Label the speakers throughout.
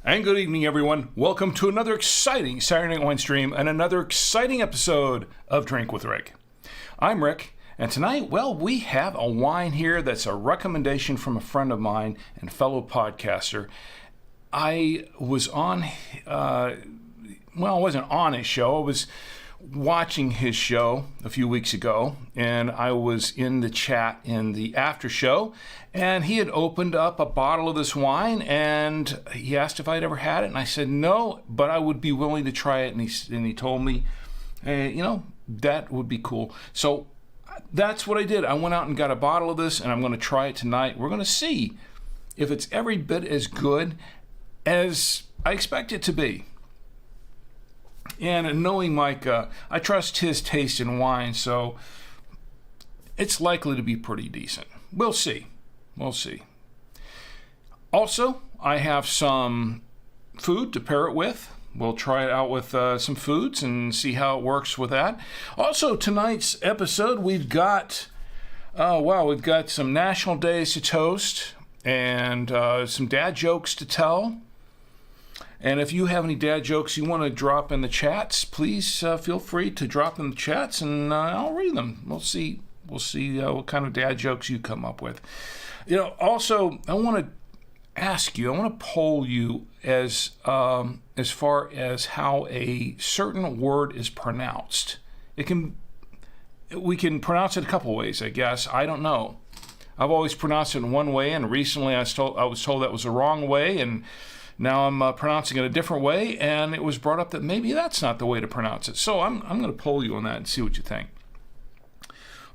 Speaker 1: And good evening, everyone. Welcome to another exciting Saturday Night Winestream and another exciting episode of Drink with Rick. I'm Rick, and tonight, we have a wine here that's a recommendation from a friend of mine and fellow podcaster. I was on, I wasn't on his show. I was watching his show a few weeks ago, and I was in the chat in the after show, and he had opened up a bottle of this wine, and he asked if I'd ever had it, and I said no, but I would be willing to try it, and he told me, hey, that would be cool. So that's what I did. I went out and got a bottle of this, and I'm going to try it tonight. We're going to see if it's every bit as good as I expect it to be. And knowing Mike, I trust his taste in wine, so it's likely to be pretty decent. We'll see. Also, I have some food to pair it with. We'll try it out with some foods and see how it works with that. Also, tonight's episode, we've got some national days to toast and some dad jokes to tell. And if you have any dad jokes you want to drop in the chats, please feel free to drop in the chats, and I'll read them. We'll see what kind of dad jokes you come up with. Also, I want to ask you, I want to poll you as far as how a certain word is pronounced. We can pronounce it a couple ways, I guess. I don't know. I've always pronounced it in one way, and recently I was told that was the wrong way, and now I'm pronouncing it a different way, and it was brought up that maybe that's not the way to pronounce it. So I'm going to poll you on that and see what you think.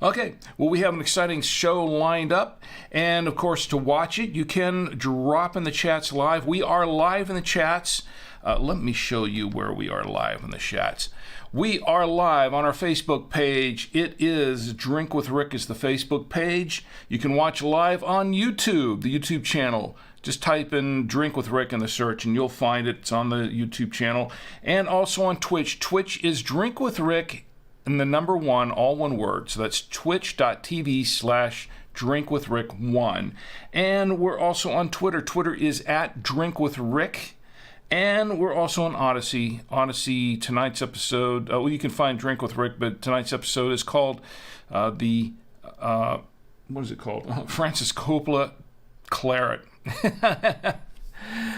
Speaker 1: Okay, we have an exciting show lined up, and of course, to watch it, you can drop in the chats live. We are live in the chats. Let me show you where we are live in the chats. We are live on our Facebook page. It is Drink with Rick is the Facebook page. You can watch live on YouTube, the YouTube channel. Just type in Drink with Rick in the search and you'll find it. It's on the YouTube channel. And also on Twitch. Twitch is Drink with Rick and the number 1, all one word. So that's twitch.tv/drinkwithrick1. And we're also on Twitter. Twitter is @drinkwithrick. And we're also on Odyssey. Odyssey, tonight's episode, you can find Drink with Rick, but tonight's episode is called what is it called? Francis Coppola Claret.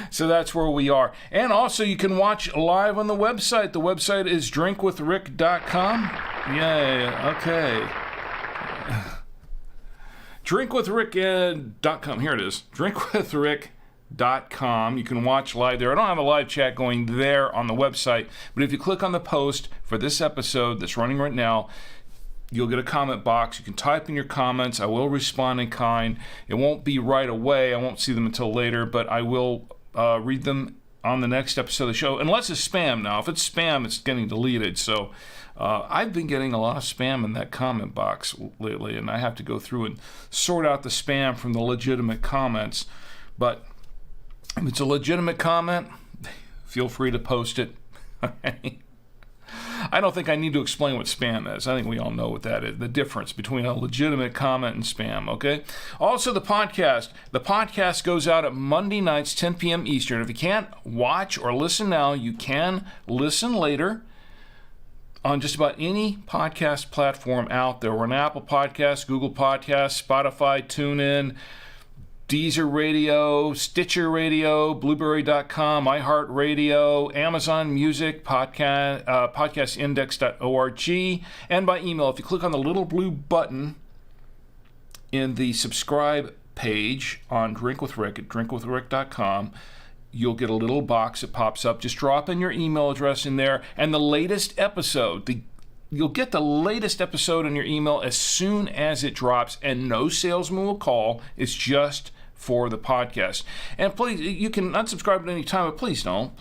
Speaker 1: So that's where we are. And also you can watch live on the website. The website is drinkwithrick.com. Yeah, okay. Drinkwithrick.com. Here it is. Drinkwithrick.com. You can watch live there. I don't have a live chat going there on the website, but if you click on the post for this episode that's running right now, you'll get a comment box. You can type in your comments. I will respond in kind. It won't be right away. I won't see them until later, but I will read them on the next episode of the show, unless it's spam now. If it's spam, it's getting deleted. So I've been getting a lot of spam in that comment box lately, and I have to go through and sort out the spam from the legitimate comments. But if it's a legitimate comment, feel free to post it. Okay? I don't think I need to explain what spam is. I think we all know what that is, the difference between a legitimate comment and spam, okay? Also, the podcast. The podcast goes out at Monday nights, 10 p.m. Eastern. If you can't watch or listen now, you can listen later on just about any podcast platform out there. We're on Apple Podcasts, Google Podcasts, Spotify, TuneIn, Deezer Radio, Stitcher Radio, Blueberry.com, iHeartRadio, Amazon Music, podcastindex.org, and by email. If you click on the little blue button in the subscribe page on Drink with Rick at drinkwithrick.com, you'll get a little box that pops up. Just drop in your email address in there, and the latest episode, you'll get the latest episode in your email as soon as it drops, and no salesman will call. It's just for the podcast. And please, you can unsubscribe at any time, but please don't.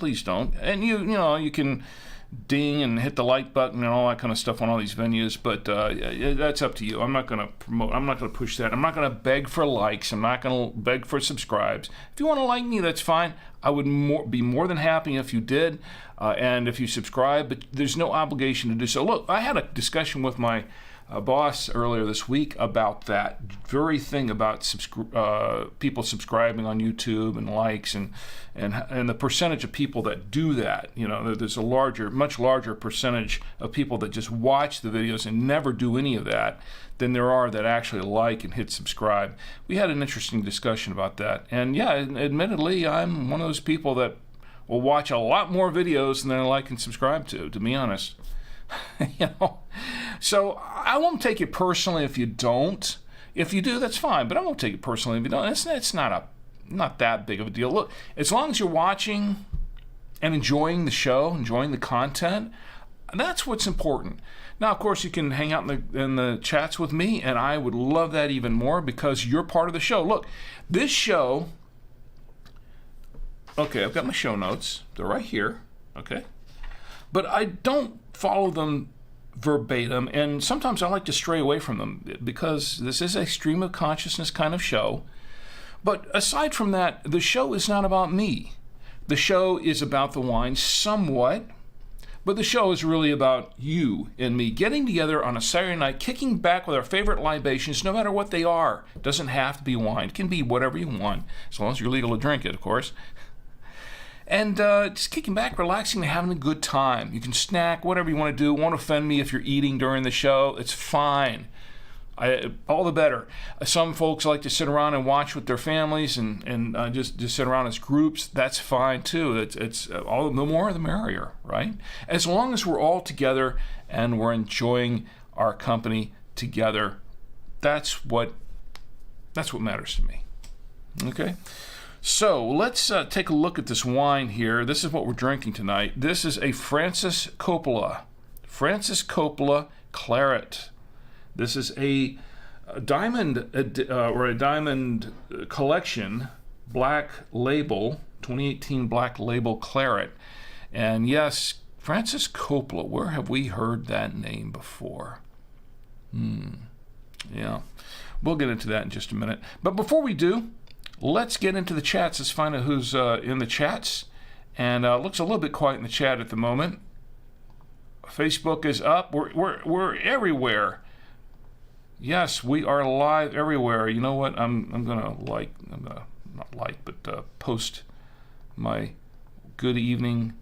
Speaker 1: And you can ding and hit the like button and all that kind of stuff on all these venues, but that's up to you. I'm not going to promote. I'm not going to push that. I'm not going to beg for likes. I'm not going to beg for subscribes. If you want to like me, that's fine. I would be more than happy if you did, and if you subscribe, but there's no obligation to do so. Look, I had a discussion with my boss earlier this week about that very thing about people subscribing on YouTube and likes and the percentage of people that do that. You know, there's a much larger percentage of people that just watch the videos and never do any of that than there are that actually like and hit subscribe. We had an interesting discussion about that. And yeah, admittedly, I'm one of those people that will watch a lot more videos than I like and subscribe to be honest. You know, so I won't take it personally if you don't. If you do, that's fine, but I won't take it personally if you don't. It's not that big of a deal. Look, as long as you're watching and enjoying the show, enjoying the content, that's what's important. Now, of course, you can hang out in the chats with me, and I would love that even more because you're part of the show. Look, this show, okay, I've got my show notes. They're right here, okay? But I don't follow them verbatim, and sometimes I like to stray away from them because this is a stream of consciousness kind of show. But aside from that, the show is not about me. The show is about the wine somewhat, but the show is really about you and me getting together on a Saturday night, kicking back with our favorite libations, no matter what they are. It doesn't have to be wine. It can be whatever you want, as long as you're legal to drink it, of course. And just kicking back, relaxing, and having a good time. You can snack, whatever you want to do. Won't offend me if you're eating during the show. It's fine. All the better. Some folks like to sit around and watch with their families and just sit around as groups. That's fine too. It's all the more the merrier, right? As long as we're all together and we're enjoying our company together, that's what matters to me. Okay. So let's take a look at this wine here. This is what we're drinking tonight. This is a Francis Coppola Claret. This is a diamond collection, Black Label, 2018 Black Label Claret. And yes, Francis Coppola, where have we heard that name before? Yeah, we'll get into that in just a minute. But before we do, let's get into the chats. Let's find out who's in the chats. And looks a little bit quiet in the chat at the moment. Facebook is up. We're everywhere. Yes, we are live everywhere. You know what? I'm gonna post my good evening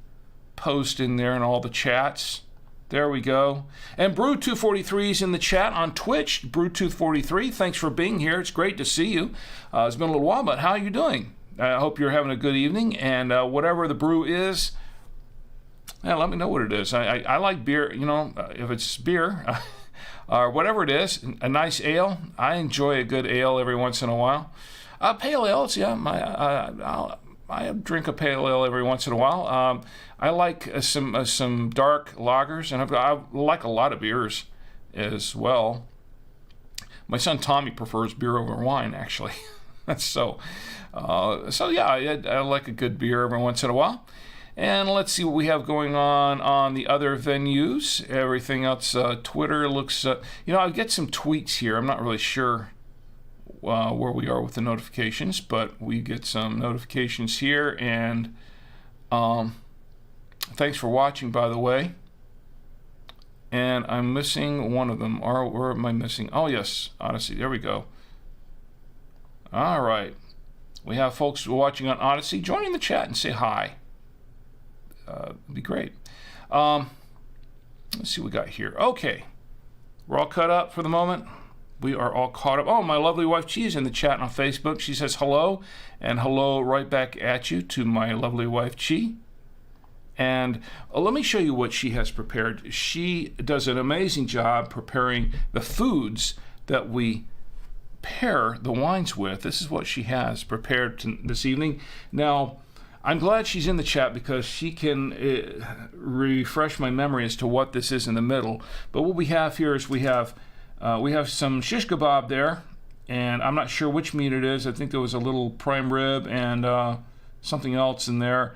Speaker 1: post in there and all the chats. There we go. And Brew243 is in the chat on Twitch. Brew243, thanks for being here. It's great to see you. It's been a little while, but how are you doing? I hope you're having a good evening. And whatever the brew is, let me know what it is. I like beer. You know, if it's beer or whatever it is, a nice ale. I enjoy a good ale every once in a while. Pale ales, yeah. I drink a pale ale every once in a while. I like some dark lagers, and I like a lot of beers as well. My son Tommy prefers beer over wine, actually. So yeah, I like a good beer every once in a while. And let's see what we have going on the other venues. Everything else, Twitter looks, I get some tweets here. I'm not really sure where we are with the notifications, but we get some notifications here. And thanks for watching, by the way. And I'm missing one of them. Where am I missing? Oh, yes, Odyssey. There we go. All right. We have folks watching on Odyssey. Join in the chat and say hi. It'd be great. Let's see what we got here. Okay. We're all cut up for the moment. We are all caught up. Oh, my lovely wife, she's in the chat on Facebook. She says hello, and hello right back at you to my lovely wife, Chi. And let me show you what she has prepared. She does an amazing job preparing the foods that we pair the wines with. This is what she has prepared this evening. Now, I'm glad she's in the chat because she can refresh my memory as to what this is in the middle. But what we have here is we have some shish kebab there, and I'm not sure which meat it is. I think there was a little prime rib and something else in there.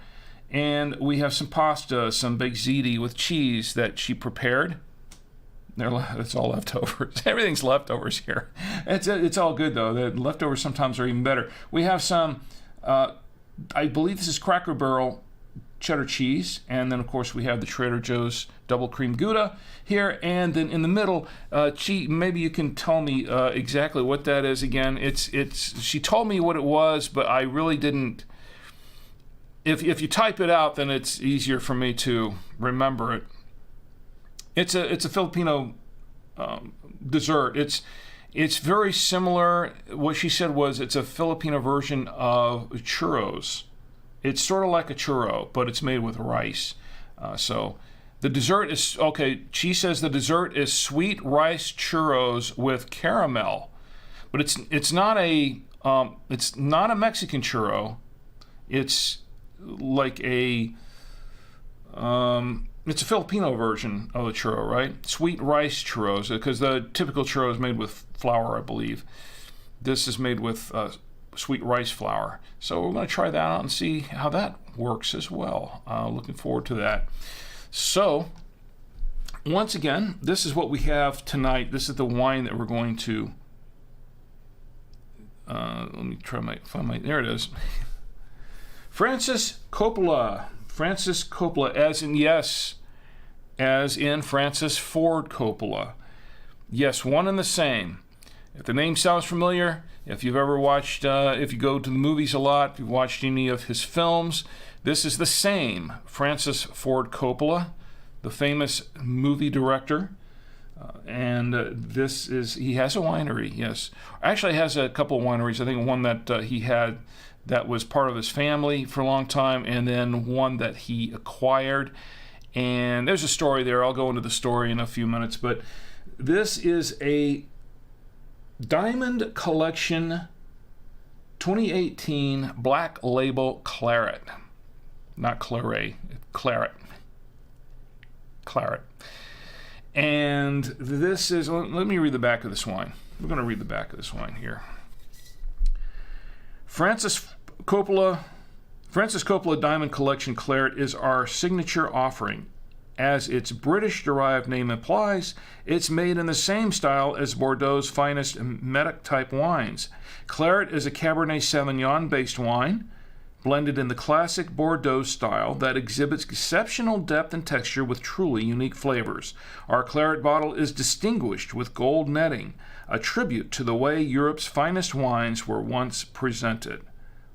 Speaker 1: And we have some pasta, some baked ziti with cheese that she prepared. It's all leftovers. Everything's leftovers here. It's all good, though. The leftovers sometimes are even better. We have some, I believe this is Cracker Barrel cheddar cheese, and then of course we have the Trader Joe's double cream Gouda here, and then in the middle, maybe you can tell me exactly what that is again. She told me what it was, but I really didn't. If you type it out, then it's easier for me to remember it. It's a Filipino dessert. It's very similar. What she said was it's a Filipino version of churros. It's sort of like a churro, but it's made with rice. So the dessert is, okay, she says the dessert is sweet rice churros with caramel. But it's not a Mexican churro. It's like it's a Filipino version of a churro, right? Sweet rice churros, because the typical churro is made with flour, I believe. This is made with sweet rice flour. So we're going to try that out and see how that works as well. Looking forward to that. So, once again, this is what we have tonight. This is the wine that we're going to... let me try there it is. Francis Coppola. Francis Coppola, as in Francis Ford Coppola. Yes, one and the same. If the name sounds familiar, if you've ever watched, if you go to the movies a lot, if you've watched any of his films, this is the same. Francis Ford Coppola, the famous movie director. And he has a winery, yes. Actually, he has a couple of wineries. I think one that he had that was part of his family for a long time, and then one that he acquired. And there's a story there. I'll go into the story in a few minutes. But this is a Diamond Collection 2018 Black Label Claret. Not Claret, Claret. Claret. And this is, let me read the back of this wine. We're going to read the back of this wine here. Francis Coppola Diamond Collection Claret is our signature offering. As its British-derived name implies, it's made in the same style as Bordeaux's finest Medoc-type wines. Claret is a Cabernet Sauvignon-based wine, blended in the classic Bordeaux style that exhibits exceptional depth and texture with truly unique flavors. Our Claret bottle is distinguished with gold netting, a tribute to the way Europe's finest wines were once presented.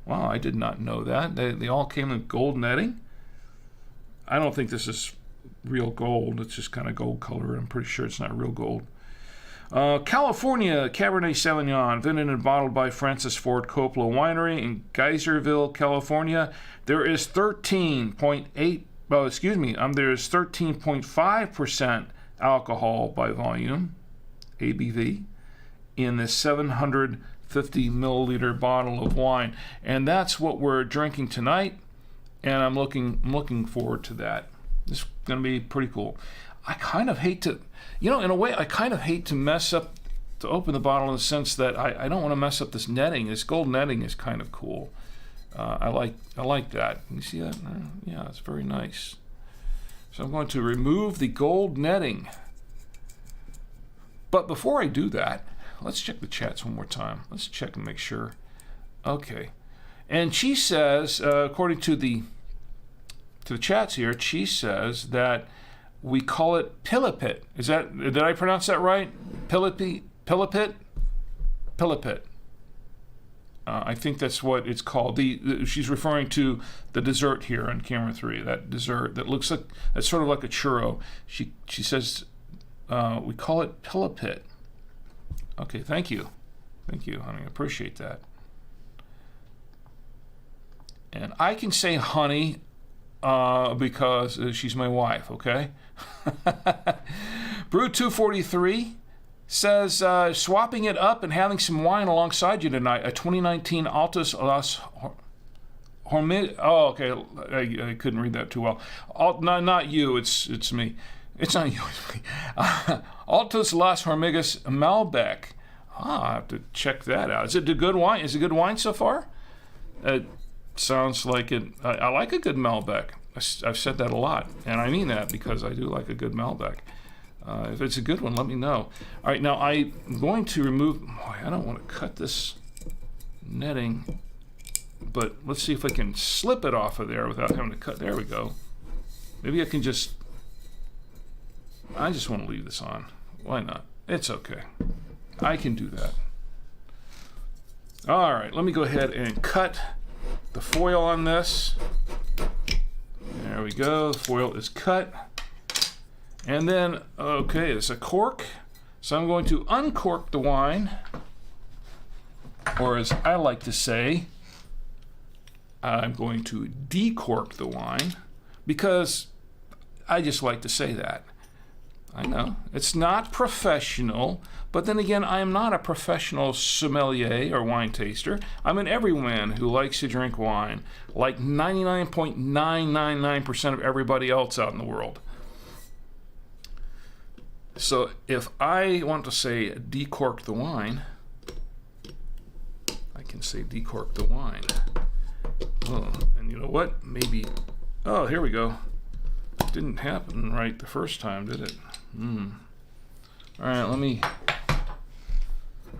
Speaker 1: Wow, I did not know that. They all came with gold netting? I don't think this is real gold. It's just kind of gold color. I'm pretty sure it's not real gold. California Cabernet Sauvignon, vinted and bottled by Francis Ford Coppola Winery in Geyserville, California. There is 13.5% alcohol by volume, ABV, in this 750 milliliter bottle of wine, and that's what we're drinking tonight. And I'm looking forward to that. This is going to be pretty cool. I kind of hate to, in a way, I kind of hate to open the bottle in the sense that I don't want to mess up this netting. This gold netting is kind of cool. I like that. You see that? Yeah, it's very nice. So I'm going to remove the gold netting. But before I do that, let's check the chats one more time. Let's check and make sure. Okay. And she says, according to the chats here, she says that we call it Pilipit. Did I pronounce that right? Pilipit? Pilipit. I think that's what it's called. She's referring to the dessert here on camera 3. That dessert that looks like, that's sort of like a churro. She says we call it Pilipit. Okay, thank you, honey. I appreciate that. And I can say honey because she's my wife, okay? Brew 243 says, swapping it up and having some wine alongside you tonight. A 2019 Altos Las Hormigas. Oh, okay. I couldn't read that too well. Not you. It's me. It's not you. It's me. Altos Las Hormigas Malbec. I have to check that out. Is it a good wine? Is it good wine so far? It sounds like it. I like a good Malbec. I've said that a lot, and I mean that because I do like a good Malbec. If it's a good one, let me know. All right, now I'm going to remove... I don't want to cut this netting. but let's see if I can slip it off of there without having to cut. There we go. Maybe I can just want to leave this on. Why not? It's okay. I can do that. All right, let me go ahead and cut the foil on this. There we go. The foil is cut. And then, okay, it's a cork. So I'm going to uncork the wine, or as I like to say, I'm going to decork the wine, because I just like to say that. I know it's not professional, but then again, I am not a professional sommelier or wine taster. I'm an everyman who likes to drink wine, like 99.999% of everybody else out in the world. So if I want to say decork the wine, I can say decork the wine. Oh, and you know what? Maybe, oh, here we go. Didn't happen right the first time, did it? All right, let me,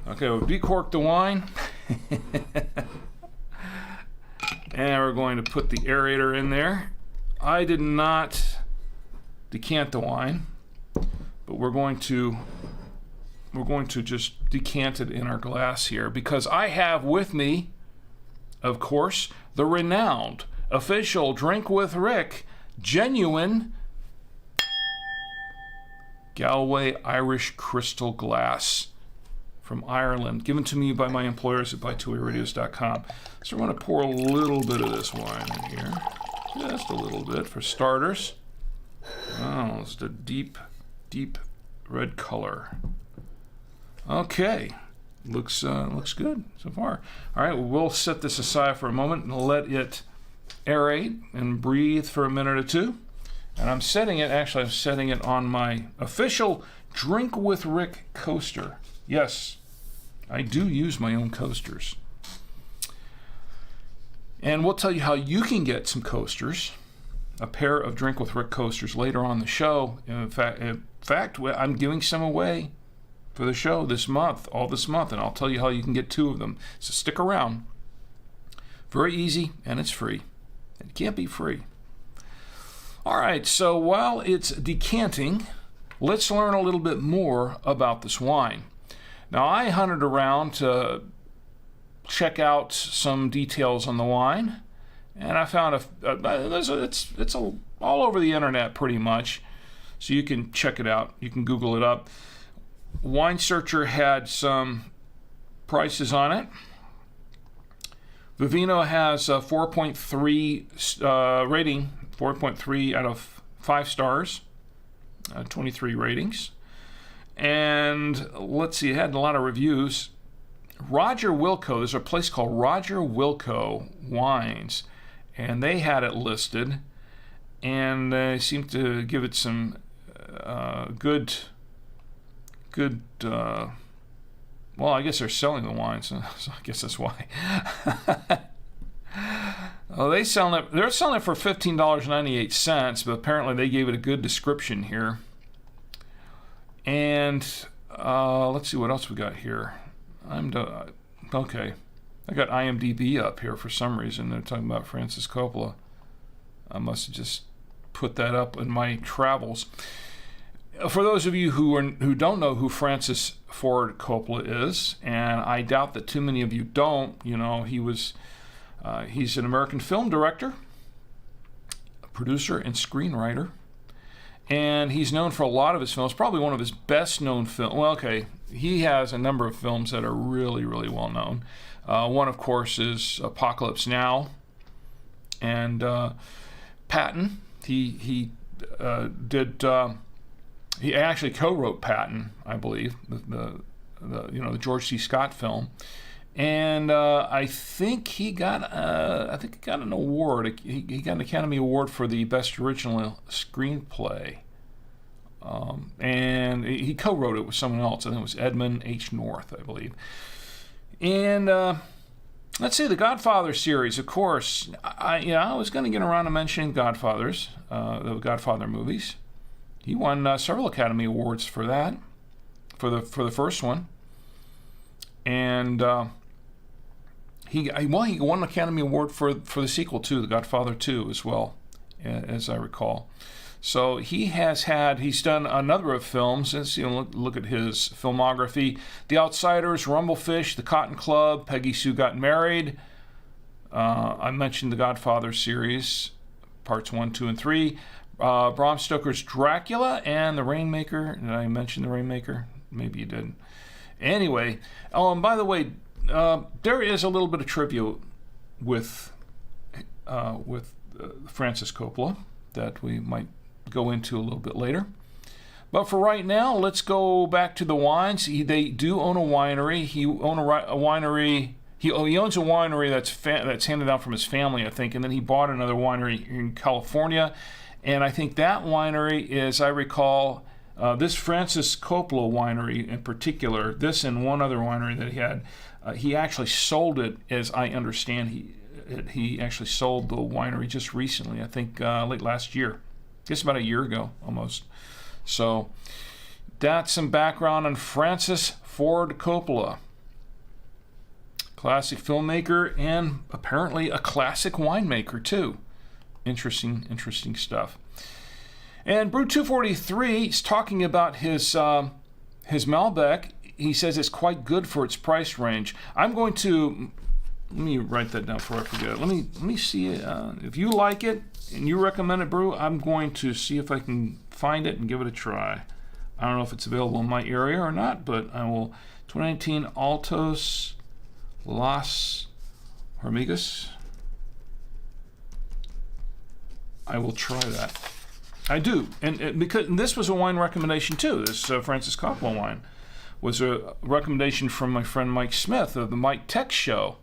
Speaker 1: okay, we'll decork the wine. And we're going to put the aerator in there. I did not decant the wine, but we're going to just decant it in our glass here, because I have with me, of course, the renowned official Drink with Rick genuine Galway Irish crystal glass from Ireland, given to me by my employers at BuyTwoWayRadios.com. So we're going to pour a little bit of this wine in here, just a little bit for starters. Oh, it's a deep, deep red color. Okay, looks good so far. All right, we'll set this aside for a moment and let it aerate and breathe for a minute or two. And I'm setting it on my official Drink with Rick coaster. Yes, I do use my own coasters. And we'll tell you how you can get some coasters, a pair of Drink with Rick coasters later on the show. In fact, I'm giving some away for the show all this month, and I'll tell you how you can get 2 of them. So stick around. Very easy, and it's free. It can't be free. All right, so while it's decanting, let's learn a little bit more about this wine. Now, I hunted around to check out some details on the wine, and I found it's all over the internet pretty much, so you can check it out. You can Google it up. Wine Searcher had some prices on it. Vivino has a 4.3 rating, 4.3 out of 5 stars, 23 ratings. And let's see, it had a lot of reviews. Roger Wilco, there's a place called Roger Wilco Wines, and they had it listed, and they seemed to give it some good, well, I guess they're selling the wine, so I guess that's why. Well, they're selling it for $15.98, but apparently they gave it a good description here. And let's see what else we got here. Okay, I got IMDb up here for some reason. They're talking about Francis Coppola. I must have just put that up in my travels. For those of you who don't know who Francis Ford Coppola is, and I doubt that too many of you don't, he's an American film director, producer, and screenwriter. And he's known for a lot of his films, probably one of his best known films. Well, okay, he has a number of films that are really, really well known. One, of course, is Apocalypse Now, and Patton. He actually co-wrote Patton, I believe, the George C. Scott film, and I think he got an award. He got an Academy Award for the Best Original Screenplay, and he co-wrote it with someone else. I think it was Edmund H. North, I believe. And let's see, the Godfather series, of course. I was going to get around to mentioning Godfathers, the Godfather movies. He won several Academy Awards for that, for the first one, and He won an Academy Award for the sequel too, The Godfather 2 as well, as I recall. So he's done a number of films. Let's look at his filmography: The Outsiders, Rumblefish, The Cotton Club, Peggy Sue Got Married. I mentioned the Godfather series, parts 1, 2, and 3. Bram Stoker's Dracula and The Rainmaker. Did I mention The Rainmaker? Maybe you didn't. Anyway, and by the way, there is a little bit of trivia with Francis Coppola that we might go into a little bit later. But for right now, let's go back to the wines. They do own a winery. He owns a winery. He owns a winery that's handed down from his family, I think, and then he bought another winery in California. And I think that winery is, I recall, this Francis Coppola winery in particular, this and one other winery that he had, he actually sold it, as I understand. He actually sold the winery just recently, I think late last year. I guess about a year ago, almost. So that's some background on Francis Ford Coppola. Classic filmmaker and apparently a classic winemaker too. Interesting stuff. And Brew 243 is talking about his Malbec. He says it's quite good for its price range. I'm going to let me write that down before I forget. Let me see it. If you like it and you recommend it, Brew, I'm going to see if I can find it and give it a try. I don't know if it's available in my area or not, but I will. 2019 Altos Las Hormigas. I will try that. I do, and because this was a wine recommendation too. This Francis Coppola wine was a recommendation from my friend Mike Smith of the Mike Tech Show,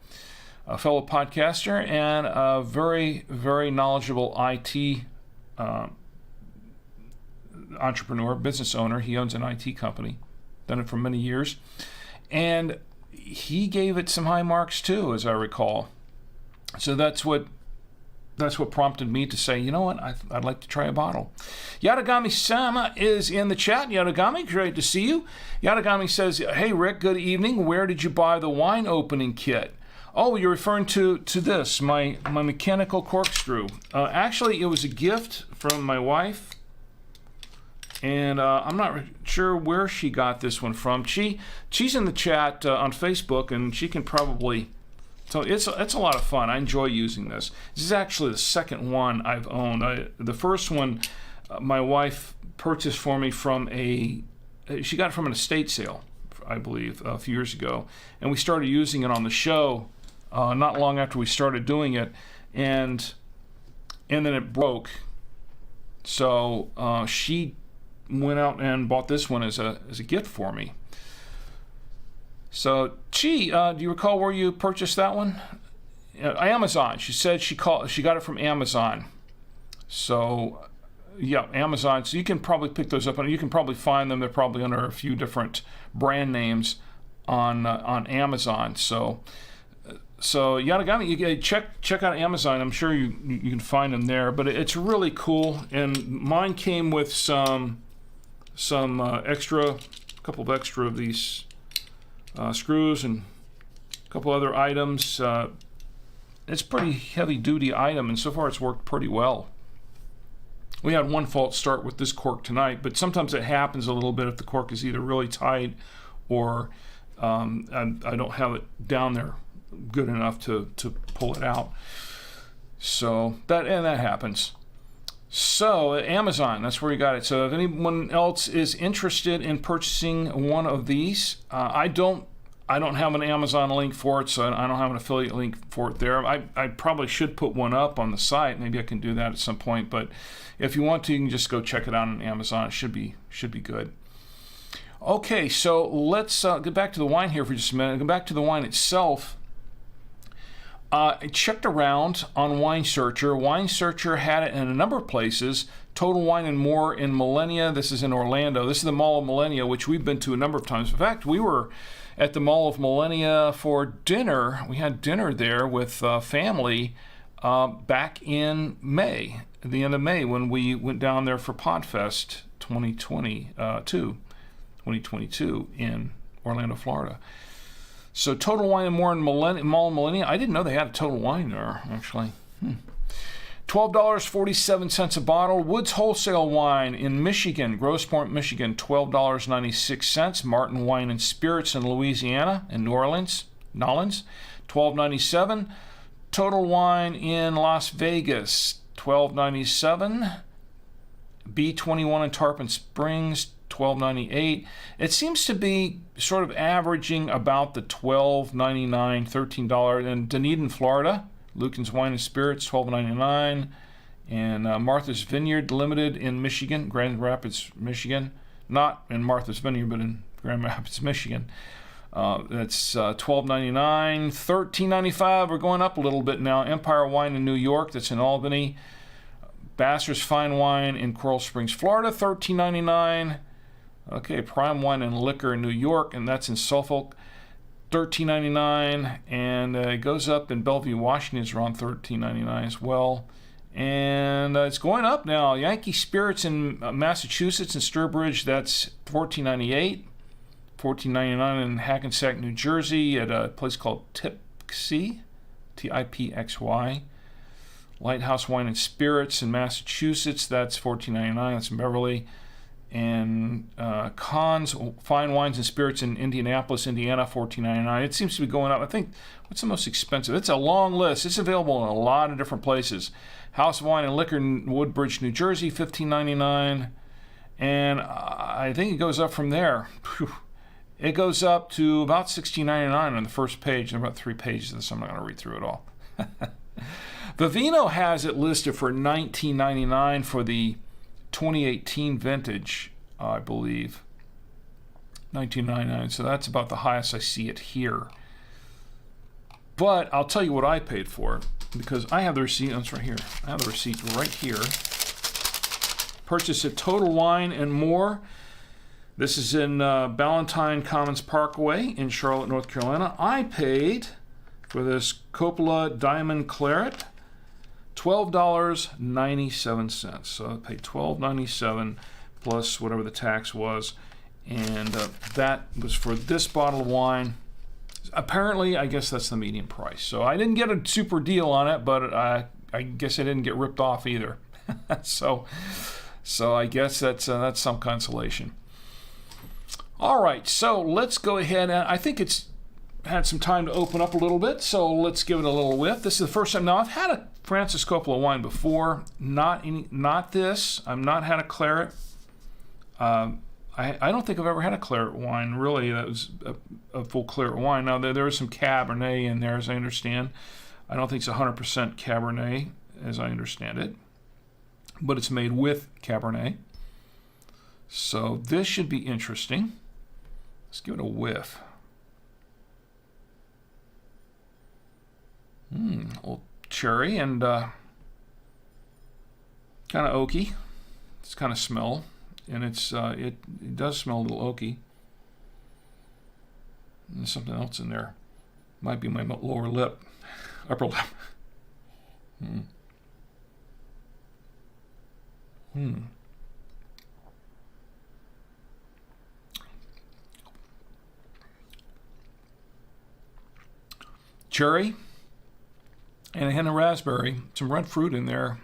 Speaker 1: a fellow podcaster and a very, very knowledgeable IT entrepreneur, business owner. He owns an IT company, done it for many years, and he gave it some high marks too, as I recall. So that's what prompted me to say, you know what, I'd like to try a bottle. Yadagami Sama is in the chat. Yadagami, great to see you. Yadagami says, hey Rick, good evening. Where did you buy the wine opening kit? Oh, you're referring to this, my mechanical corkscrew. Actually, it was a gift from my wife, and I'm not sure where she got this one from. She's in the chat on Facebook, and she can probably. So it's a lot of fun. I enjoy using this. This is actually the second one I've owned. The first one, my wife purchased for me from she got it from an estate sale, I believe, a few years ago, and we started using it on the show not long after we started doing it, and then it broke. So she went out and bought this one as a gift for me. So, do you recall where you purchased that one? Amazon. She said she got it from Amazon. So, yeah, Amazon. So you can probably pick those up, and you can probably find them. They're probably under a few different brand names on Amazon. So Yadagami, you check out Amazon. I'm sure you can find them there. But it's really cool, and mine came with some extra, a couple of extra of these. Screws and a couple other items. It's a pretty heavy-duty item, and so far it's worked pretty well. We had one false start with this cork tonight, but sometimes it happens a little bit if the cork is either really tight or I don't have it down there good enough to pull it out. So that happens. So Amazon, that's where you got it. So if anyone else is interested in purchasing one of these, I don't have an Amazon link for it, so I don't have an affiliate link for it there. I probably should put one up on the site. Maybe I can do that at some point. But if you want to, you can just go check it out on Amazon. It should be good. Okay, so let's get back to the wine here for just a minute. Go back to the wine itself. I checked around on Wine Searcher. Wine Searcher had it in a number of places. Total Wine and More in Millenia. This is in Orlando. This is the Mall of Millenia, which we've been to a number of times. In fact, we were at the Mall of Millenia for dinner. We had dinner there with family back in May, at the end of May, when we went down there for PodFest 2022 in Orlando, Florida. So Total Wine and More in Mall Millennia. I didn't know they had a Total Wine there, actually. $12.47 a bottle. Woods Wholesale Wine in Michigan, Grosse Pointe, Michigan, $12.96. Martin Wine and Spirits in Louisiana, in New Orleans, Nolens, $12.97. Total Wine in Las Vegas, $12.97. B21 in Tarpon Springs, $12.98. It seems to be sort of averaging about the $12.99, $13. In Dunedin, Florida, Lucan's Wine and Spirits, $12.99. And Martha's Vineyard Limited in Michigan, Grand Rapids, Michigan. Not in Martha's Vineyard, but in Grand Rapids, Michigan. That's $12.99. $13.95. We're going up a little bit now. Empire Wine in New York, that's in Albany. Bassers Fine Wine in Coral Springs, Florida, $13.99. Okay, Prime Wine and Liquor in New York, and that's in Suffolk, $13.99. And it goes up in Bellevue, Washington, it's around $13.99 as well. And it's going up now. Yankee Spirits in Massachusetts and Sturbridge, that's $14.98. $14.99 in Hackensack, New Jersey, at a place called Tipsy, Tipxy. Lighthouse Wine and Spirits in Massachusetts, that's $14.99. That's in Beverly. And Conn's Fine Wines and Spirits in Indianapolis, Indiana, $14.99. It seems to be going up. I think, what's the most expensive? It's a long list. It's available in a lot of different places. House Wine and Liquor in Woodbridge, New Jersey, $15.99. And I think it goes up from there. It goes up to about $16.99 on the first page. There are about 3 pages of this. I'm not going to read through it all. Vivino has it listed for $19.99 for the 2018 vintage, I believe. $19.99, so that's about the highest I see it here. But I'll tell you what I paid for it, because I have the receipt. That's right here. I have the receipt right here. Purchased at Total Wine and More. This is in Ballantine Commons Parkway in Charlotte, North Carolina. I paid for this Coppola Diamond Claret $12.97. So I paid $12.97 plus whatever the tax was, and that was for this bottle of wine. Apparently, I guess that's the median price. So I didn't get a super deal on it, but I guess I didn't get ripped off either. so I guess that's some consolation. All right, so let's go ahead. I think it's had some time to open up a little bit, so let's give it a little whiff. This is the first time. Now, I've had a Francis Coppola wine before, not this. I've not had a claret. I don't think I've ever had a claret wine, really. That was a full claret wine. Now, there is some Cabernet in there, as I understand. I don't think it's 100% Cabernet, as I understand it, but it's made with Cabernet. So this should be interesting. Let's give it a whiff. A little cherry and kind of oaky. It's kind of smell, and it does smell a little oaky. And there's something else in there. Might be my lower lip, upper lip. Cherry and a hint of raspberry, some red fruit in there,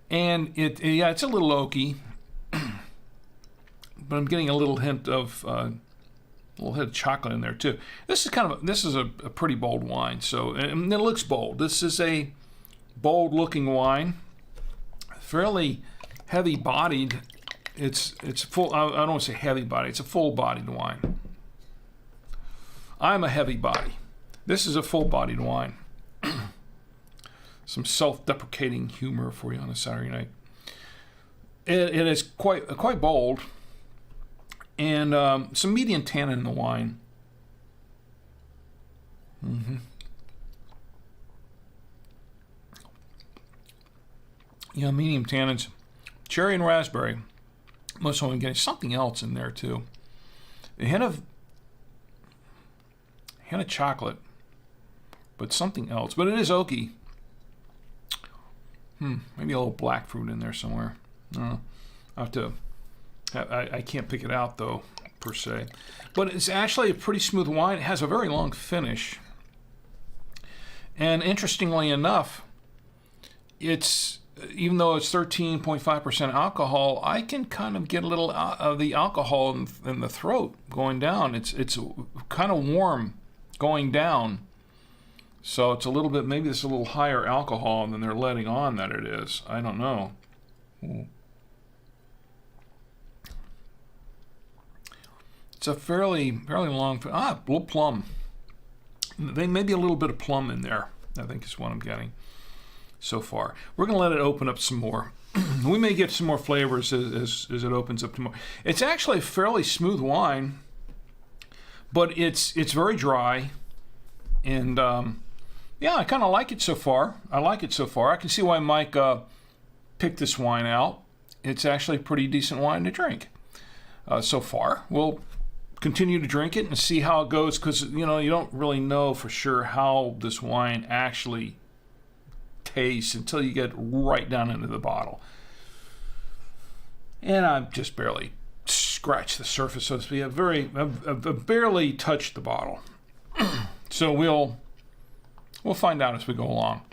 Speaker 1: and it's a little oaky, but I'm getting a little hint of chocolate in there too. This is a pretty bold wine, so, and it looks bold. This is a bold looking wine, fairly heavy bodied. It's full. I don't want to say heavy bodied. It's a full bodied wine. I'm a heavy body. This is a full-bodied wine. Some self-deprecating humor for you on a Saturday night. It is quite bold, and some medium tannin in the wine. Yeah, medium tannins, cherry and raspberry. Most of them getting something else in there too. A hint of chocolate, but something else. But it is oaky. Maybe a little black fruit in there somewhere. I can't pick it out though. per se. But it's actually a pretty smooth wine. It has a very long finish. And interestingly enough, it's, even though it's 13.5% alcohol, I can kind of get a little of the alcohol in the throat going down. It's kind of warm going down. So it's a little bit, maybe it's a little higher alcohol than they're letting on that it is. I don't know. Ooh. It's a fairly long, a little plum. Maybe a little bit of plum in there, I think is what I'm getting so far. We're going to let it open up some more. We may get some more flavors as it opens up more. It's actually a fairly smooth wine, but it's very dry. And yeah, I kind of like it so far. I can see why Mike picked this wine out. It's actually a pretty decent wine to drink so far. We'll continue to drink it and see how it goes, because you don't really know for sure how this wine actually tastes until you get right down into the bottle. And I've just barely scratched the surface, so to speak. I've barely touched the bottle. So we'll find out as we go along.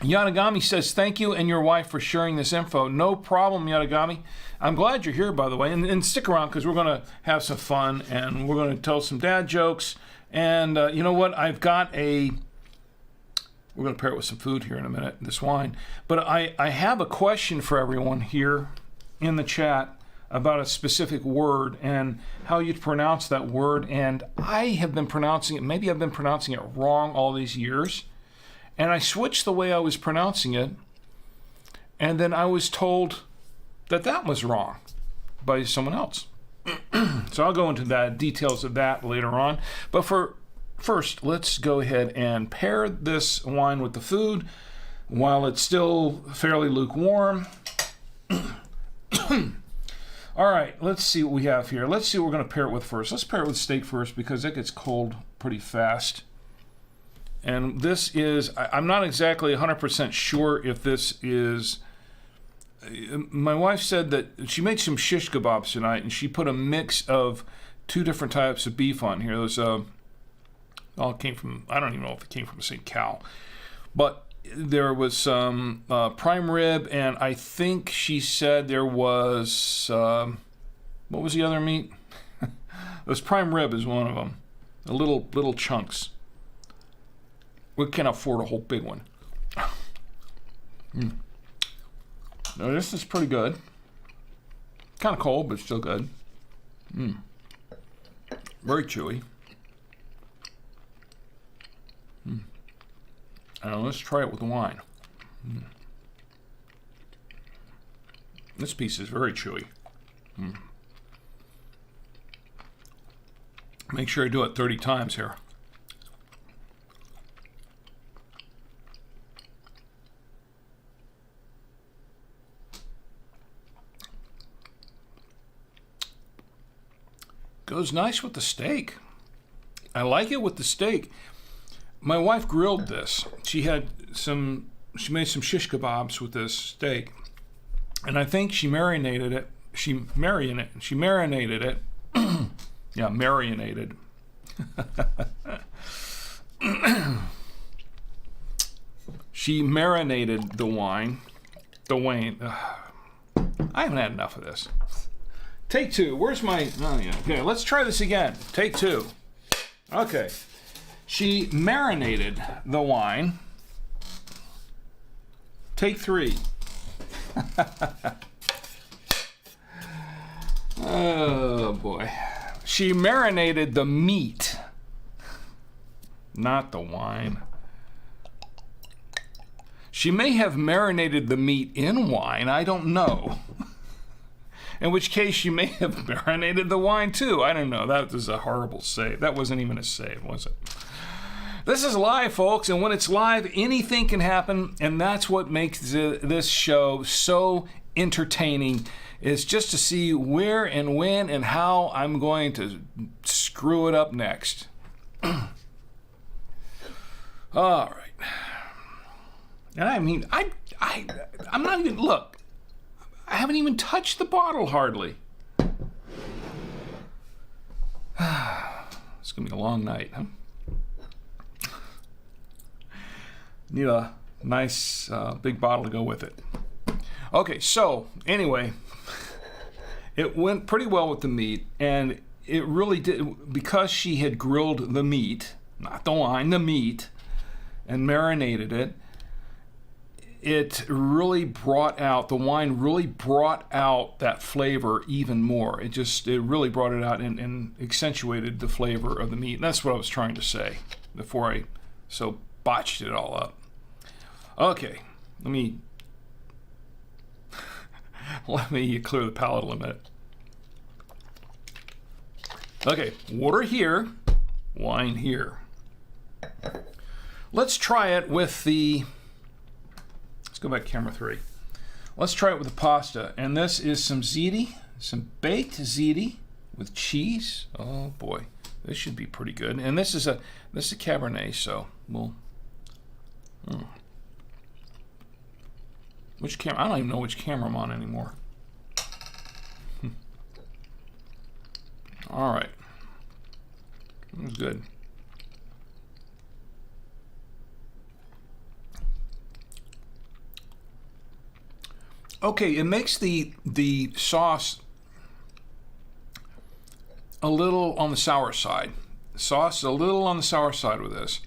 Speaker 1: Yanagami says, thank you and your wife for sharing this info. No problem, Yanagami. I'm glad you're here, by the way. And stick around, because we're going to have some fun, and we're going to tell some dad jokes. And you know what? We're going to pair it with some food here in a minute, this wine. But I have a question for everyone here in the chat about a specific word and how you'd pronounce that word. And I have been pronouncing it, maybe I've been pronouncing it wrong all these years. And I switched the way I was pronouncing it, and then I was told that was wrong by someone else. So I'll go into the details of that later on. But first, let's go ahead and pair this wine with the food while it's still fairly lukewarm. All right, let's see what we have here. Let's see what we're going to pair it with first. Let's pair it with steak first, because it gets cold pretty fast. And this is, I'm not exactly 100% sure if this is, my wife said that she made some shish kebabs tonight, and she put a mix of two different types of beef on here. There's it came from, I don't even know if it came from the same cow, but there was some prime rib, and I think she said there was, what was the other meat? This prime rib is one of them, the little chunks. We can't afford a whole big one. Now this is pretty good. Kind of cold, but still good. Very chewy. Now let's try it with the wine. This piece is very chewy. Make sure I do it 30 times here. Goes nice with the steak. I like it with the steak. My wife grilled this. She made some shish kebabs with this steak, and I think she marinated it. She marinated it. Yeah, marinated. She marinated the wine. I haven't had enough of this. Take two. Where's my... Oh, yeah. Okay, let's try this again. Take two. Okay. She marinated the wine. Take three. Oh, boy. She marinated the meat, not the wine. She may have marinated the meat in wine. I don't know. In which case, she may have marinated the wine, too. I don't know. That was a horrible save. That wasn't even a save, was it? This is live, folks, and when it's live, anything can happen, and that's what makes this show so entertaining, is just to see where and when and how I'm going to screw it up next. All right. And I mean, I'm not even, look, I haven't even touched the bottle hardly. It's going to be a long night, huh? Need a nice big bottle to go with it. Okay, so anyway, it went pretty well with the meat, and it really did, because she had grilled the meat, not the wine, the meat, and marinated it. It really brought out, the wine really brought out that flavor even more. It really brought it out and accentuated the flavor of the meat. And that's what I was trying to say before I so botched it all up. Okay, let me clear the palate a little bit. Okay, water here, wine here. Let's try it with the, let's go back to camera 3. Let's try it with the pasta. And this is some ziti, some baked ziti with cheese. Oh boy, this should be pretty good. And this is a Cabernet, so we'll, which camera? I don't even know which camera I'm on anymore. All right, that was good. Okay, it makes the sauce a little on the sour side. The sauce is a little on the sour side with this.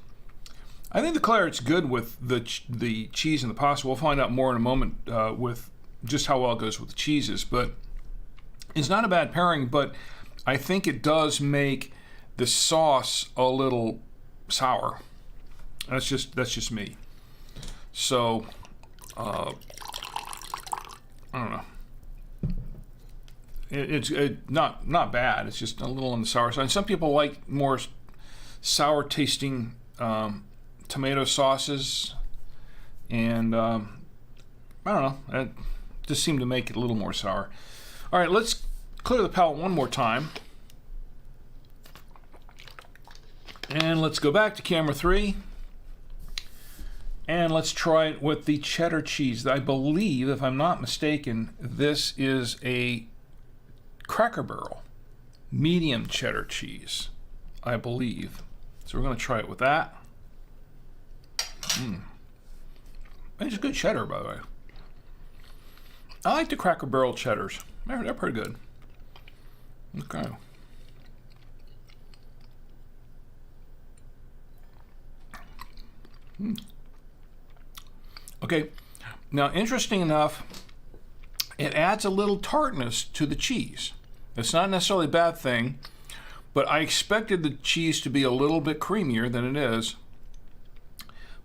Speaker 1: I think the claret's good with the cheese and the pasta. We'll find out more in a moment with just how well it goes with the cheeses. But it's not a bad pairing, but I think it does make the sauce a little sour. That's just me. So, I don't know. It's not bad. It's just a little on the sour side. And some people like more sour tasting tomato sauces, and I don't know. It just seemed to make it a little more sour. All right, let's clear the palate one more time. And let's go back to camera 3. And let's try it with the cheddar cheese. I believe, if I'm not mistaken, this is a Cracker Barrel medium cheddar cheese, I believe. So we're going to try it with that. It's good cheddar, by the way. I like the Cracker Barrel cheddars. They're pretty good. Okay. Okay, now interesting enough, it adds a little tartness to the cheese. It's not necessarily a bad thing, but I expected the cheese to be a little bit creamier than it is.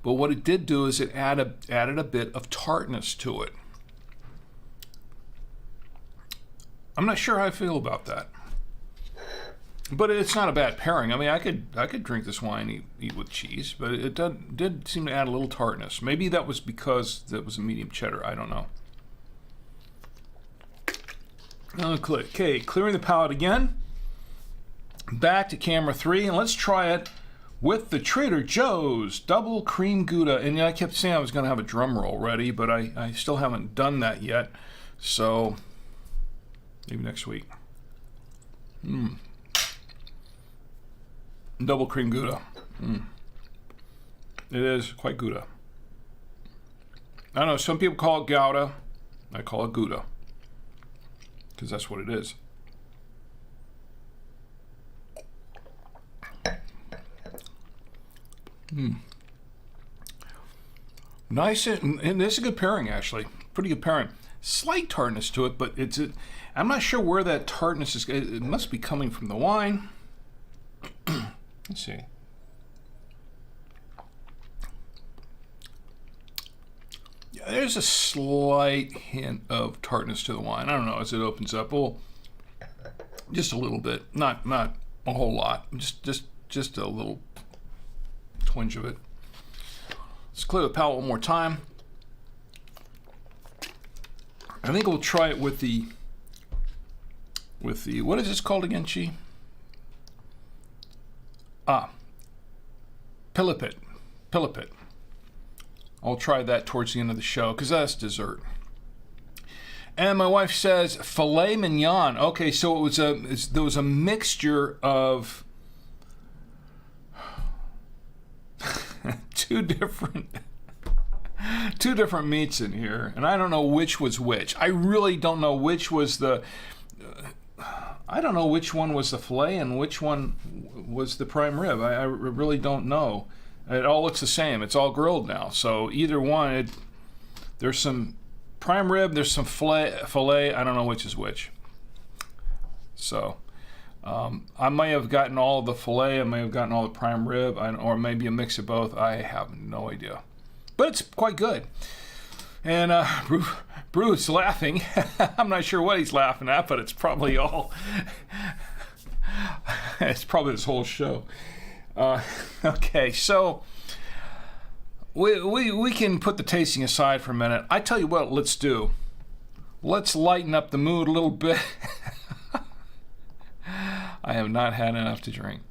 Speaker 1: But what it did do is it added a bit of tartness to it. I'm not sure how I feel about that. But it's not a bad pairing. I mean, I could drink this wine and eat with cheese, but it did seem to add a little tartness. Maybe that was because it was a medium cheddar. I don't know. Okay, clearing the palate again. Back to camera 3, and let's try it with the Trader Joe's Double Cream Gouda. And I kept saying I was going to have a drum roll ready, but I still haven't done that yet. So maybe next week. Double cream Gouda. It is quite Gouda. I don't know, some people call it Gouda. I call it Gouda, because that's what it is. Nice, and it's a good pairing, actually. Pretty good pairing. Slight tartness to it, but I'm not sure where that tartness is. It must be coming from the wine. Let's see. Yeah, there's a slight hint of tartness to the wine. I don't know, as it opens up. Well, just a little bit, not a whole lot. Just a little twinge of it. Let's clear the palate one more time. I think we'll try it with the what is this called again, Chi? Pilipit. I'll try that towards the end of the show because that's dessert. And my wife says filet mignon. Okay, so there was a mixture of two different meats in here, and I don't know which was which. I really don't know which was the. I don't know which one was the filet and which one was the prime rib. I really don't know. It all looks the same. It's all grilled now. So either one, there's some prime rib, there's some filet. I don't know which is which. So I may have gotten all of the filet. I may have gotten all the prime rib, or maybe a mix of both. I have no idea. But it's quite good. And Bruce laughing. I'm not sure what he's laughing at, but it's probably all. It's probably this whole show. Okay, so we can put the tasting aside for a minute. I tell you what, let's do. Let's lighten up the mood a little bit. I have not had enough to drink.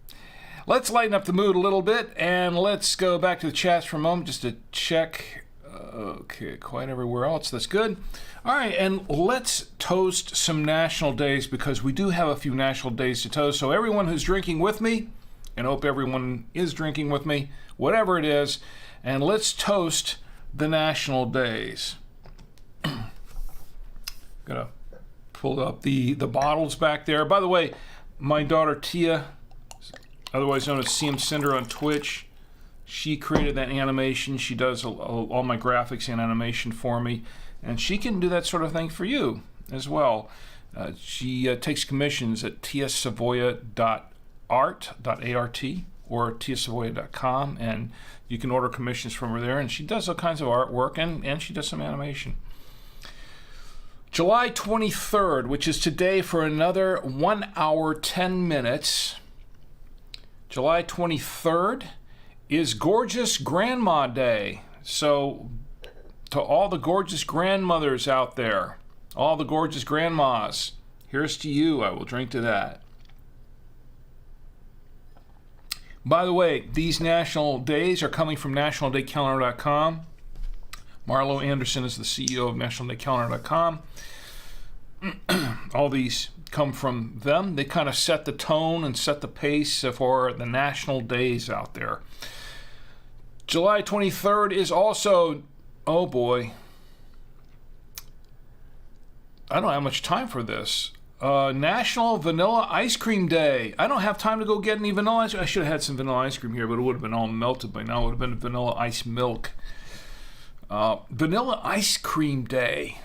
Speaker 1: Let's lighten up the mood a little bit, and let's go back to the chats for a moment just to check. Okay, quite everywhere else. That's good. All right, and let's toast some national days, because we do have a few national days to toast. So everyone who's drinking with me, and I hope everyone is drinking with me, whatever it is, and let's toast the national days. Gonna pull up the bottles back there. By the way, my daughter Tia, otherwise known as CM Cinder on Twitch, she created that animation. She does all my graphics and animation for me, and she can do that sort of thing for you as well. She takes commissions at tiasavoya.art, or tiasavoya.com, and you can order commissions from her there, and she does all kinds of artwork, and she does some animation. July 23rd, which is today, for another 1 hour, 10 minutes. July 23rd is Gorgeous Grandma Day. So to all the gorgeous grandmothers out there, all the gorgeous grandmas, here's to you. I will drink to that. By the way, these national days are coming from nationaldaycalendar.com. Marlo Anderson is the CEO of nationaldaycalendar.com. All these come from them. They kind of set the tone and set the pace for the national days out there. July 23rd is also, oh boy, I don't have much time for this. National Vanilla Ice Cream Day. I don't have time to go get any vanilla ice cream. I should have had some vanilla ice cream here, but it would have been all melted by now. It would have been vanilla ice milk. Vanilla Ice Cream Day.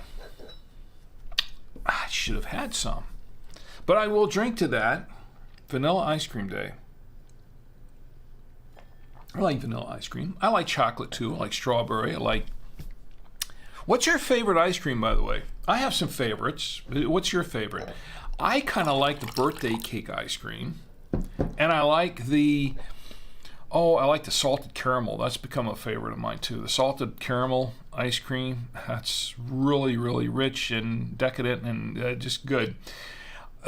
Speaker 1: I should have had some. But I will drink to that. Vanilla Ice Cream Day. I like vanilla ice cream. I like chocolate too. I like strawberry. I like... What's your favorite ice cream, by the way? I have some favorites. What's your favorite? I kind of like the birthday cake ice cream. And I like the... I like the salted caramel. That's become a favorite of mine too. The salted caramel ice cream. That's really, really rich and decadent and just good.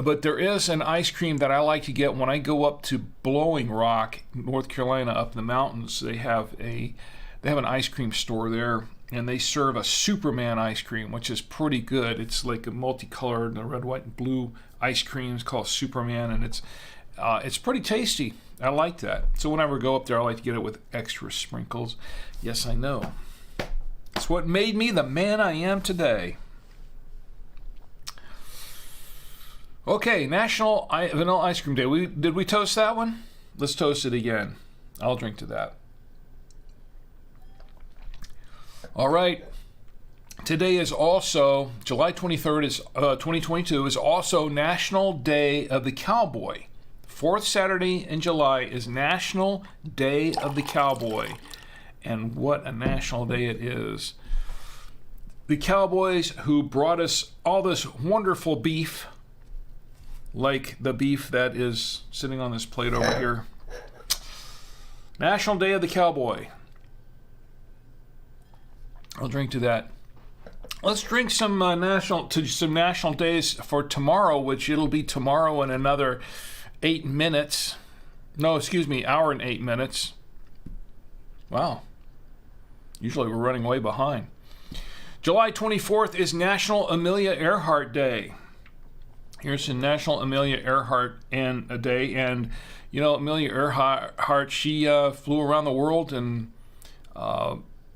Speaker 1: But there is an ice cream that I like to get when I go up to Blowing Rock, North Carolina, up in the mountains. They have an ice cream store there, and they serve a Superman ice cream, which is pretty good. It's like a multicolored red, white, and blue ice cream. It's called Superman, and it's pretty tasty. I like that. So whenever I go up there, I like to get it with extra sprinkles. Yes, I know. It's what made me the man I am today. Okay, National Vanilla Ice Cream Day. Did we toast that one? Let's toast it again. I'll drink to that. All right. Today is also, July 23rd, 2022, is also National Day of the Cowboy. Fourth Saturday in July is National Day of the Cowboy. And what a national day it is. The cowboys who brought us all this wonderful beef, like the beef that is sitting on this plate over here. National Day of the Cowboy. I'll drink to that. Let's drink some national days for tomorrow, which it'll be tomorrow in another 8 minutes. No, excuse me, hour and 8 minutes. Wow. Usually we're running way behind. July 24th is National Amelia Earhart Day. Here's a National Amelia Earhart Day. And, you know, Amelia Earhart, she flew around the world and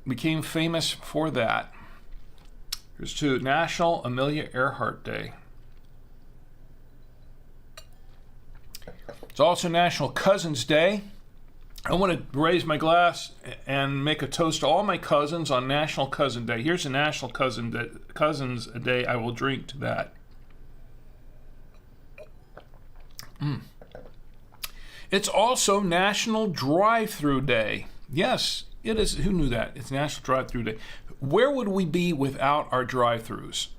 Speaker 1: became famous for that. Here's to National Amelia Earhart Day. It's also National Cousins Day. I want to raise my glass and make a toast to all my cousins on National Cousin Day. Here's a National Cousins Day. I will drink to that. It's also National Drive-Thru Day. Yes, it is. Who knew that? It's National Drive-Thru Day. Where would we be without our drive-thrus?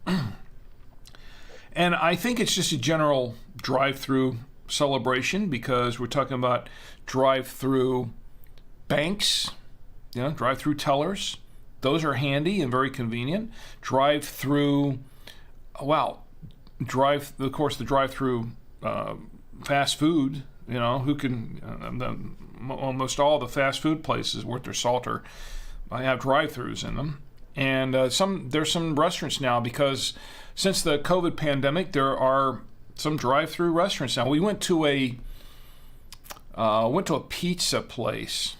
Speaker 1: And I think it's just a general drive-thru celebration because we're talking about drive-through banks, you know, drive-through tellers. Those are handy and very convenient. Drive-through, of course, the drive-through fast food. You know, who can almost all the fast food places worth their salt have drive-throughs in them. And there's some restaurants now because since the COVID pandemic, there are some drive-through restaurants now. We went to a pizza place.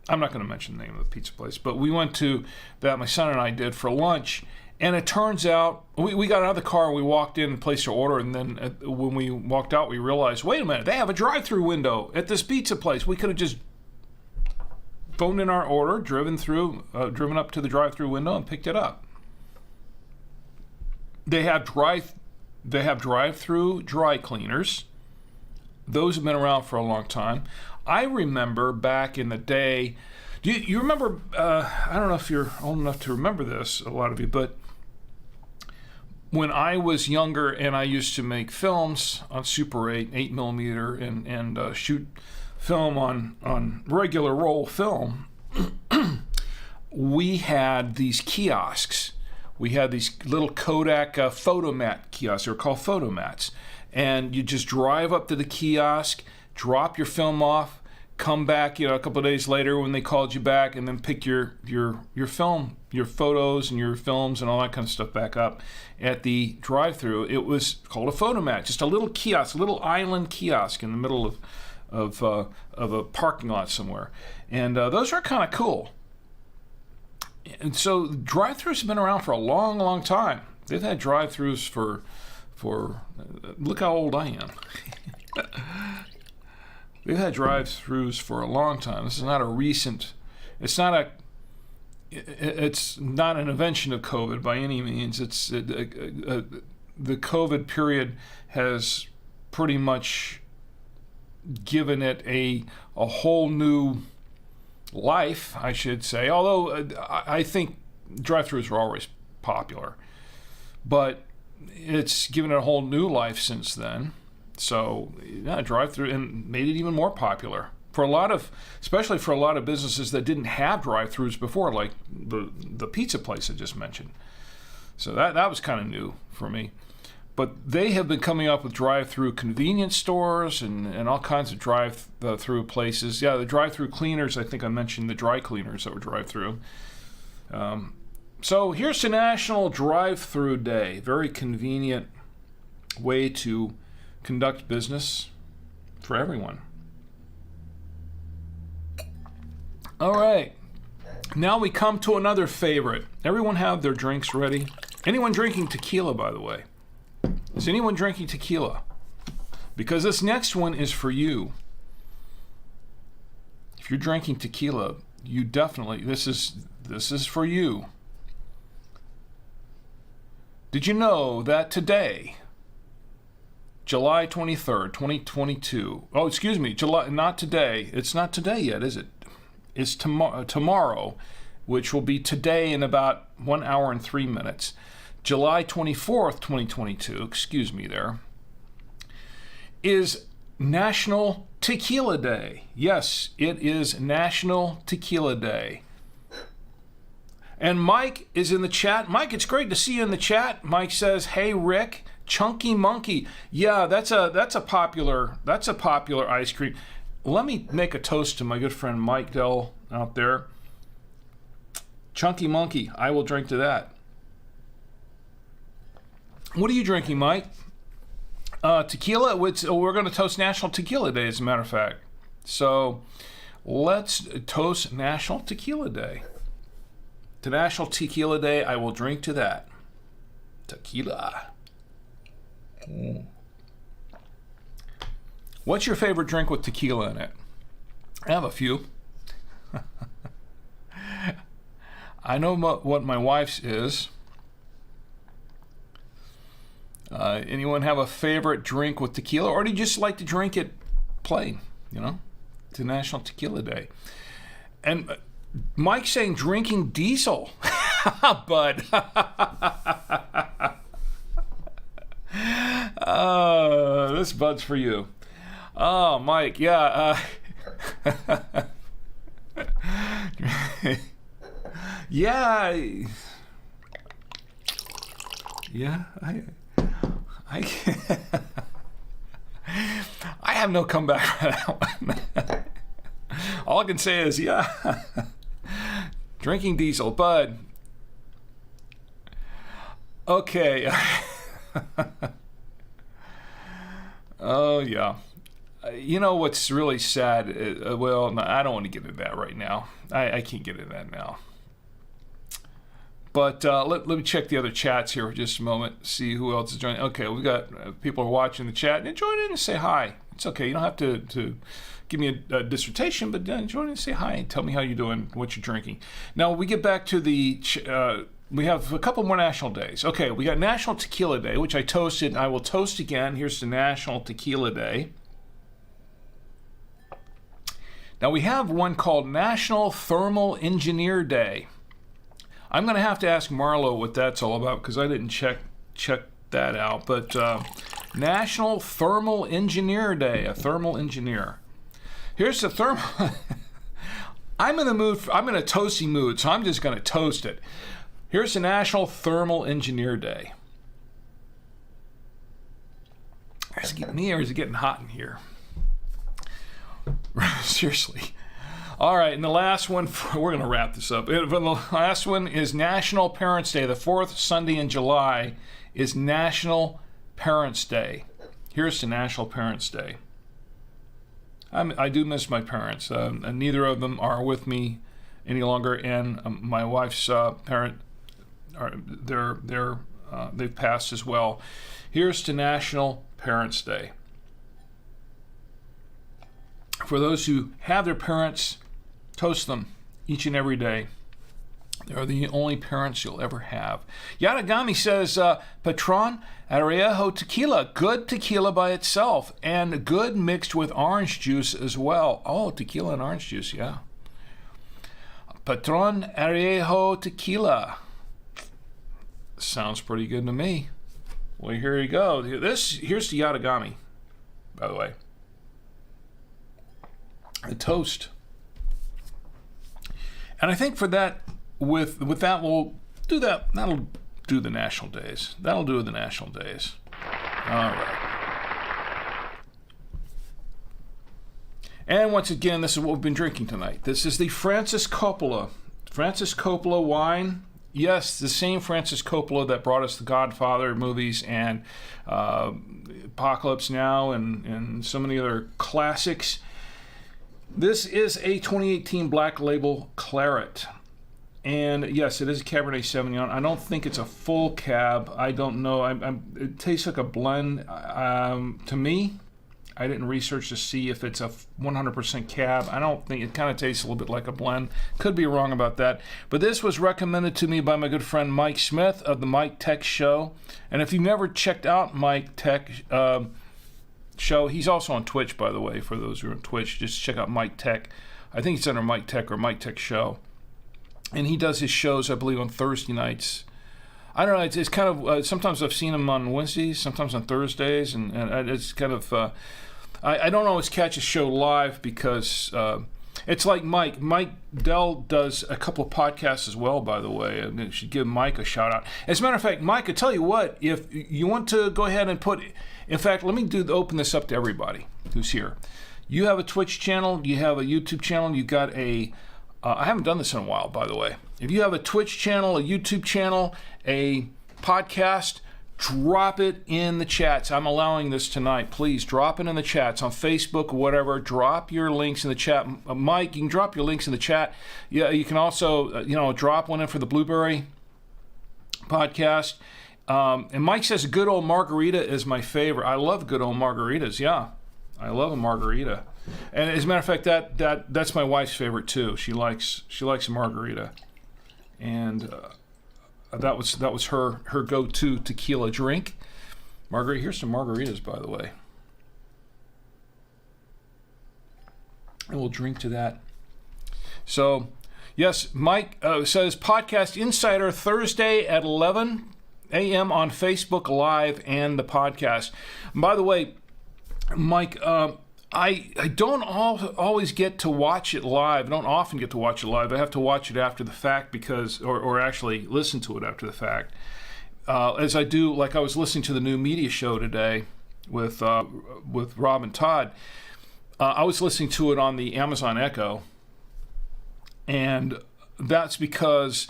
Speaker 1: I'm not going to mention the name of the pizza place, but we went to that. My son and I did for lunch, and it turns out we got out of the car and we walked in and placed our order, and then when we walked out, we realized, wait a minute, they have a drive-through window at this pizza place. We could have just phoned in our order, driven up to the drive-through window, and picked it up. They have drive-through dry cleaners. Those have been around for a long time. I remember back in the day, do you remember, I don't know if you're old enough to remember this, a lot of you, but when I was younger and I used to make films on Super 8 millimeter, and shoot film on regular roll film, we had these kiosks. We had these little Kodak photomat kiosks. They were called photomats. And you just drive up to the kiosk, drop your film off, come back, a couple of days later when they called you back, and then pick your film, your photos and your films and all that kind of stuff back up at the drive-through. It was called a photomat, just a little kiosk, a little island kiosk in the middle of a parking lot somewhere. And those are kind of cool. And so drive-thrus have been around for a long, long time. They've had drive-thrus for look how old I am. They've had drive-thrus for a long time. This is not a recent. It's not an invention of COVID by any means. The COVID period has pretty much given it a whole new life, I should say. Although I think drive-thrus were always popular, but it's given it a whole new life since then. So drive-through and made it even more popular for especially for a lot of businesses that didn't have drive-thrus before, like the pizza place I just mentioned. So that was kind of new for me. But they have been coming up with drive-through convenience stores and all kinds of drive-through places. Yeah, the drive-through cleaners, I think I mentioned the dry cleaners that were drive-through. So here's the National Drive-Through Day. Very convenient way to conduct business for everyone. All right. Now we come to another favorite. Everyone have their drinks ready? Anyone drinking tequila, by the way? Is anyone drinking tequila? Because this next one is for you. If you're drinking tequila, you definitely, this is for you. Did you know that today, July 23rd, 2022, not today, it's not today yet, is it? It's tomorrow, which will be today in about 1 hour and 3 minutes. July 24th, 2022, is National Tequila Day. Yes, it is National Tequila Day. And Mike is in the chat. Mike, it's great to see you in the chat. Mike says, "Hey Rick, Chunky Monkey." Yeah, that's a popular ice cream. Let me make a toast to my good friend Mike Dell out there. Chunky Monkey, I will drink to that. What are you drinking, Mike? Tequila. We're going to toast National Tequila Day, as a matter of fact. So let's toast National Tequila Day. To National Tequila Day, I will drink to that. Tequila. What's your favorite drink with tequila in it? I have a few. I know what my wife's is. Anyone have a favorite drink with tequila, or do you just like to drink it plain, to National Tequila Day? And Mike's saying drinking diesel. Bud. This Bud's for you. Oh, Mike, yeah. Yeah. Yeah, I have no comeback for that one. All I can say is, yeah. Drinking diesel, Bud. Okay. Oh, yeah. You know what's really sad? No, I don't want to get into that right now. I can't get into that now. But let me check the other chats here for just a moment, see who else is joining. Okay, we've got people are watching the chat. And join in and say hi. It's okay. You don't have to give me a dissertation, but join in and say hi and tell me how you're doing, what you're drinking. Now, we get back to we have a couple more national days. Okay, we got National Tequila Day, which I toasted, and I will toast again. Here's the National Tequila Day. Now, we have one called National Thermal Engineer Day. I'm going to have to ask Marlo what that's all about, because I didn't check that out. But National Thermal Engineer Day, a thermal engineer. Here's the thermal. I'm in a toasty mood, so I'm just going to toast it. Here's the National Thermal Engineer Day. Is it getting me, or is it getting hot in here? Seriously. All right, and the last one, we're going to wrap this up. The last one is National Parents' Day. The fourth Sunday in July is National Parents' Day. Here's to National Parents' Day. I do miss my parents. Neither of them are with me any longer, and my wife's parent, they've passed as well. Here's to National Parents' Day. For those who have their parents, toast them each and every day. They're the only parents you'll ever have. Yadagami says, Patron Arejo Tequila, good tequila by itself, and good mixed with orange juice as well. Oh, tequila and orange juice, yeah. Patron Arejo Tequila. Sounds pretty good to me. Well, here you go. Here's the Yadagami, by the way. A toast. And I think for that, with that, we'll do that. That'll do the national days. That'll do the national days. All right. And once again, this is what we've been drinking tonight. This is the Francis Coppola. Francis Coppola wine. Yes, the same Francis Coppola that brought us the Godfather movies and Apocalypse Now and so many other classics. This is a 2018 Black Label Claret. And yes, it is a Cabernet Sauvignon. I don't think it's a full cab. I don't know. It tastes like a blend. To me, I didn't research to see if it's a 100% cab. I don't think it kind of tastes a little bit like a blend. Could be wrong about that. But this was recommended to me by my good friend Mike Smith of the Mike Tech Show. And if you've never checked out Mike Tech Show, he's also on Twitch, by the way. For those who are on Twitch, just check out Mike Tech. I think it's under Mike Tech or Mike Tech Show. And he does his shows, I believe, on Thursday nights. I don't know, it's kind of, sometimes I've seen him on Wednesdays, sometimes on Thursdays, and it's kind of, I don't always catch his show live because it's like Mike. Mike Dell does a couple of podcasts as well, by the way, and I should give Mike a shout out. As a matter of fact, Mike, I tell you what, if you want to go ahead and in fact, let me open this up to everybody who's here. You have a Twitch channel, you have a YouTube channel, you got a I haven't done this in a while, by the way. If you have a Twitch channel, a YouTube channel, a podcast, drop it in the chats. I'm allowing this tonight. Please drop it in the chats on Facebook, whatever. Drop your links in the chat. Mike, you can drop your links in the chat. Yeah, you can also, drop one in for the Blueberry podcast. And Mike says a good old margarita is my favorite. I love good old margaritas. Yeah, I love a margarita. And as a matter of fact, that's my wife's favorite too. She likes a margarita, and that was her go-to tequila drink. Margarita. Here's some margaritas, by the way, and we'll drink to that. So, yes, Mike says Podcast Insider Thursday at 11 a.m. on Facebook Live and the podcast. And by the way, Mike, I don't always get to watch it live. I don't often get to watch it live. I have to watch it after the fact or actually listen to it after the fact. As I do, like I was listening to the new media show today with Rob and Todd. I was listening to it on the Amazon Echo, and that's because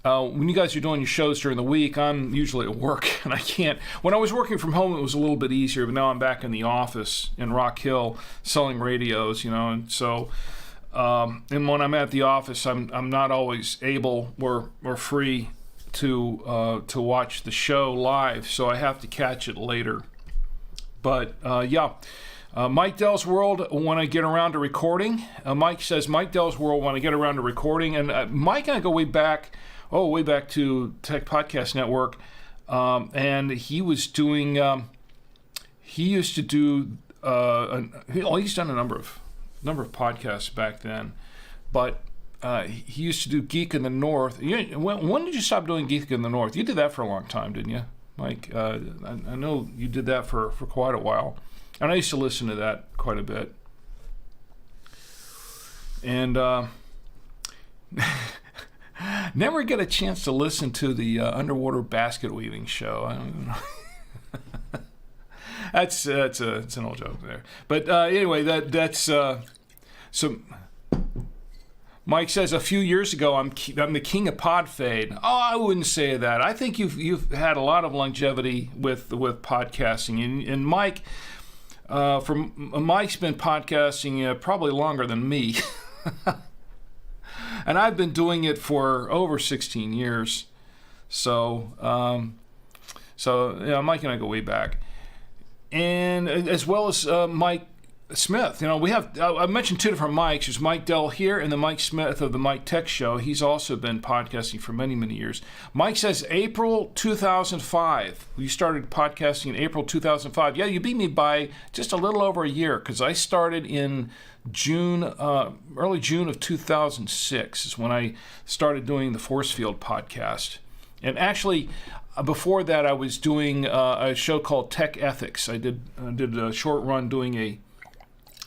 Speaker 1: when you guys are doing your shows during the week, I'm usually at work, and I can't. When I was working from home, it was a little bit easier, but now I'm back in the office in Rock Hill selling radios, and so, and when I'm at the office, I'm not always able or free to watch the show live, so I have to catch it later. But yeah. Mike Dell's World, when I get around to recording. Mike says, Mike Dell's World, when I get around to recording. And Mike and I go way back to Tech Podcast Network. And he was doing, he used to do, he's done a number of podcasts back then. But he used to do Geek in the North. When did you stop doing Geek in the North? You did that for a long time, didn't you, Mike? I know you did that for quite a while. And I used to listen to that quite a bit. And never get a chance to listen to the underwater basket weaving show. I don't even know. It's an old joke there. But anyway, that's so. Mike says a few years ago, I'm the king of pod fade. Oh, I wouldn't say that. I think you've had a lot of longevity with podcasting, and Mike. Mike's been podcasting probably longer than me. And I've been doing it for over 16 years. So Mike and I go way back. And as well as Mike Smith. We have, I mentioned two different Mikes. There's Mike Dell here and the Mike Smith of the Mike Tech Show. He's also been podcasting for many, many years. Mike says April 2005. We started podcasting in April 2005. Yeah, you beat me by just a little over a year because I started in early June of 2006 is when I started doing the Force Field podcast. And actually, before that, I was doing a show called Tech Ethics. I did a short run doing a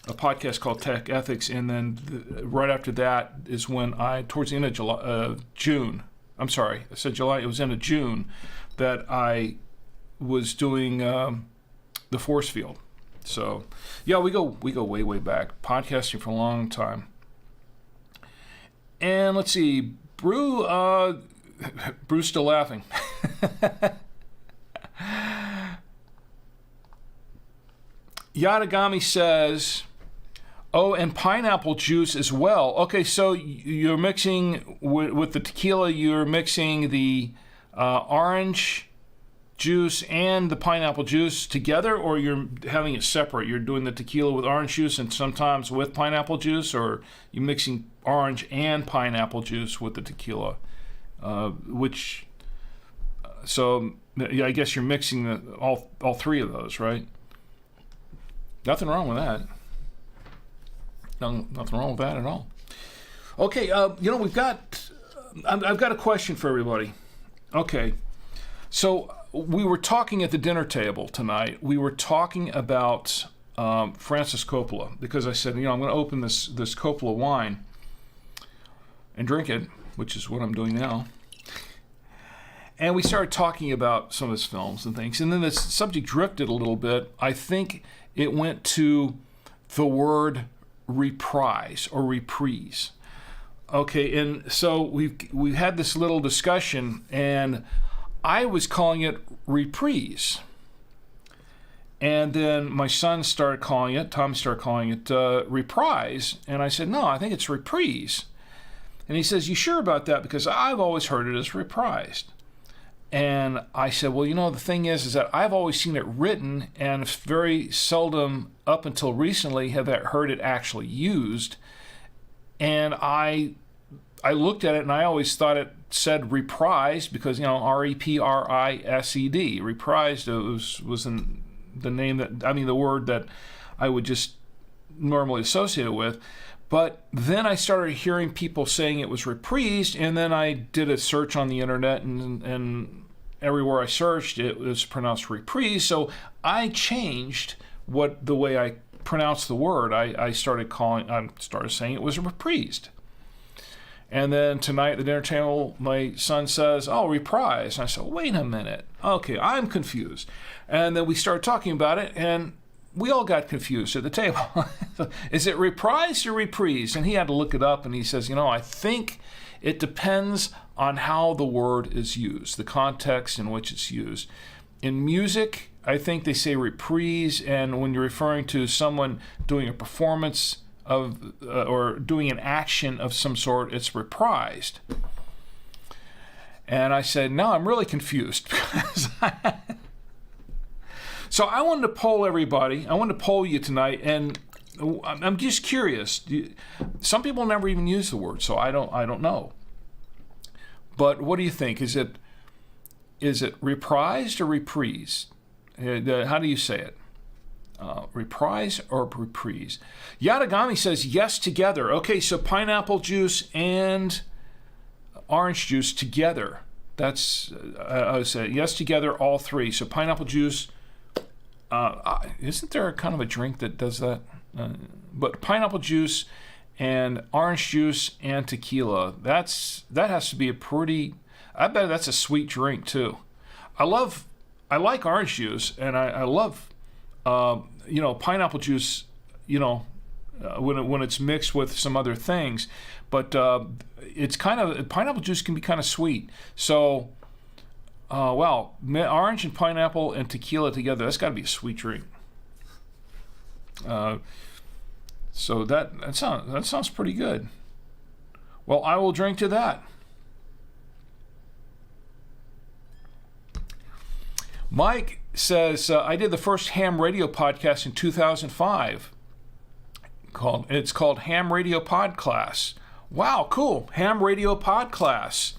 Speaker 1: podcast called Tech Ethics, and then right after that is when towards the end of June, I'm sorry, I said July, it was end of June, that I was doing the Force Field. So, yeah, we go way, way back, podcasting for a long time. And let's see, Bruce still laughing. Yadagami says, oh, and pineapple juice as well. Okay, so you're mixing with the tequila, you're mixing the orange juice and the pineapple juice together, or you're having it separate? You're doing the tequila with orange juice and sometimes with pineapple juice, or you're mixing orange and pineapple juice with the tequila? So I guess you're mixing all three of those, right? Nothing wrong with that. Nothing wrong with that at all. Okay, I've got a question for everybody. Okay, so we were talking at the dinner table tonight. We were talking about Francis Coppola because I said, I'm going to open this Coppola wine and drink it, which is what I'm doing now. And we started talking about some of his films and things, and then the subject drifted a little bit. I think it went to the word reprise or reprise. Okay, and so we've had this little discussion, and I was calling it reprise. And then my son started calling it, Tom started calling it reprise. And I said, no, I think it's reprise. And he says, you sure about that? Because I've always heard it as reprised. And I said, well, the thing is that I've always seen it written, and very seldom up until recently have I heard it actually used. And I looked at it, and I always thought it said reprised because, reprised, reprised was the name the word that I would just normally associate it with. But then I started hearing people saying it was reprised, and then I did a search on the internet, and everywhere I searched, it was pronounced reprise. So I changed the way I pronounced the word. I started saying it was reprised. And then tonight at the dinner table, my son says, oh, reprise. And I said, wait a minute. Okay, I'm confused. And then we started talking about it, and we all got confused at the table. Is it reprised or reprise? And he had to look it up, and he says, I think it depends on how the word is used, the context in which it's used. In music, I think they say reprise, and when you're referring to someone doing a performance of or doing an action of some sort, it's reprised. And I said, no, I'm really confused. So I wanted to poll everybody. I wanted to poll you tonight, and I'm just curious. Some people never even use the word, so I don't know. But what do you think? Is it reprised or reprise? How do you say it? Reprise or reprise? Yadagami says yes together. Okay, so pineapple juice and orange juice together. That's I would say yes together, all three. So pineapple juice. Isn't there kind of a drink that does that? But pineapple juice and orange juice and tequila. That has to be a pretty. I bet that's a sweet drink too. I like orange juice, and I love pineapple juice. When it's mixed with some other things, but it's pineapple juice can be kind of sweet. So. Orange and pineapple and tequila together, that's got to be a sweet drink. So that sounds pretty good. Well, I will drink to that. Mike says, I did the first ham radio podcast in 2005. It's called Ham Radio Pod Class. Wow, cool. Ham Radio Pod Class.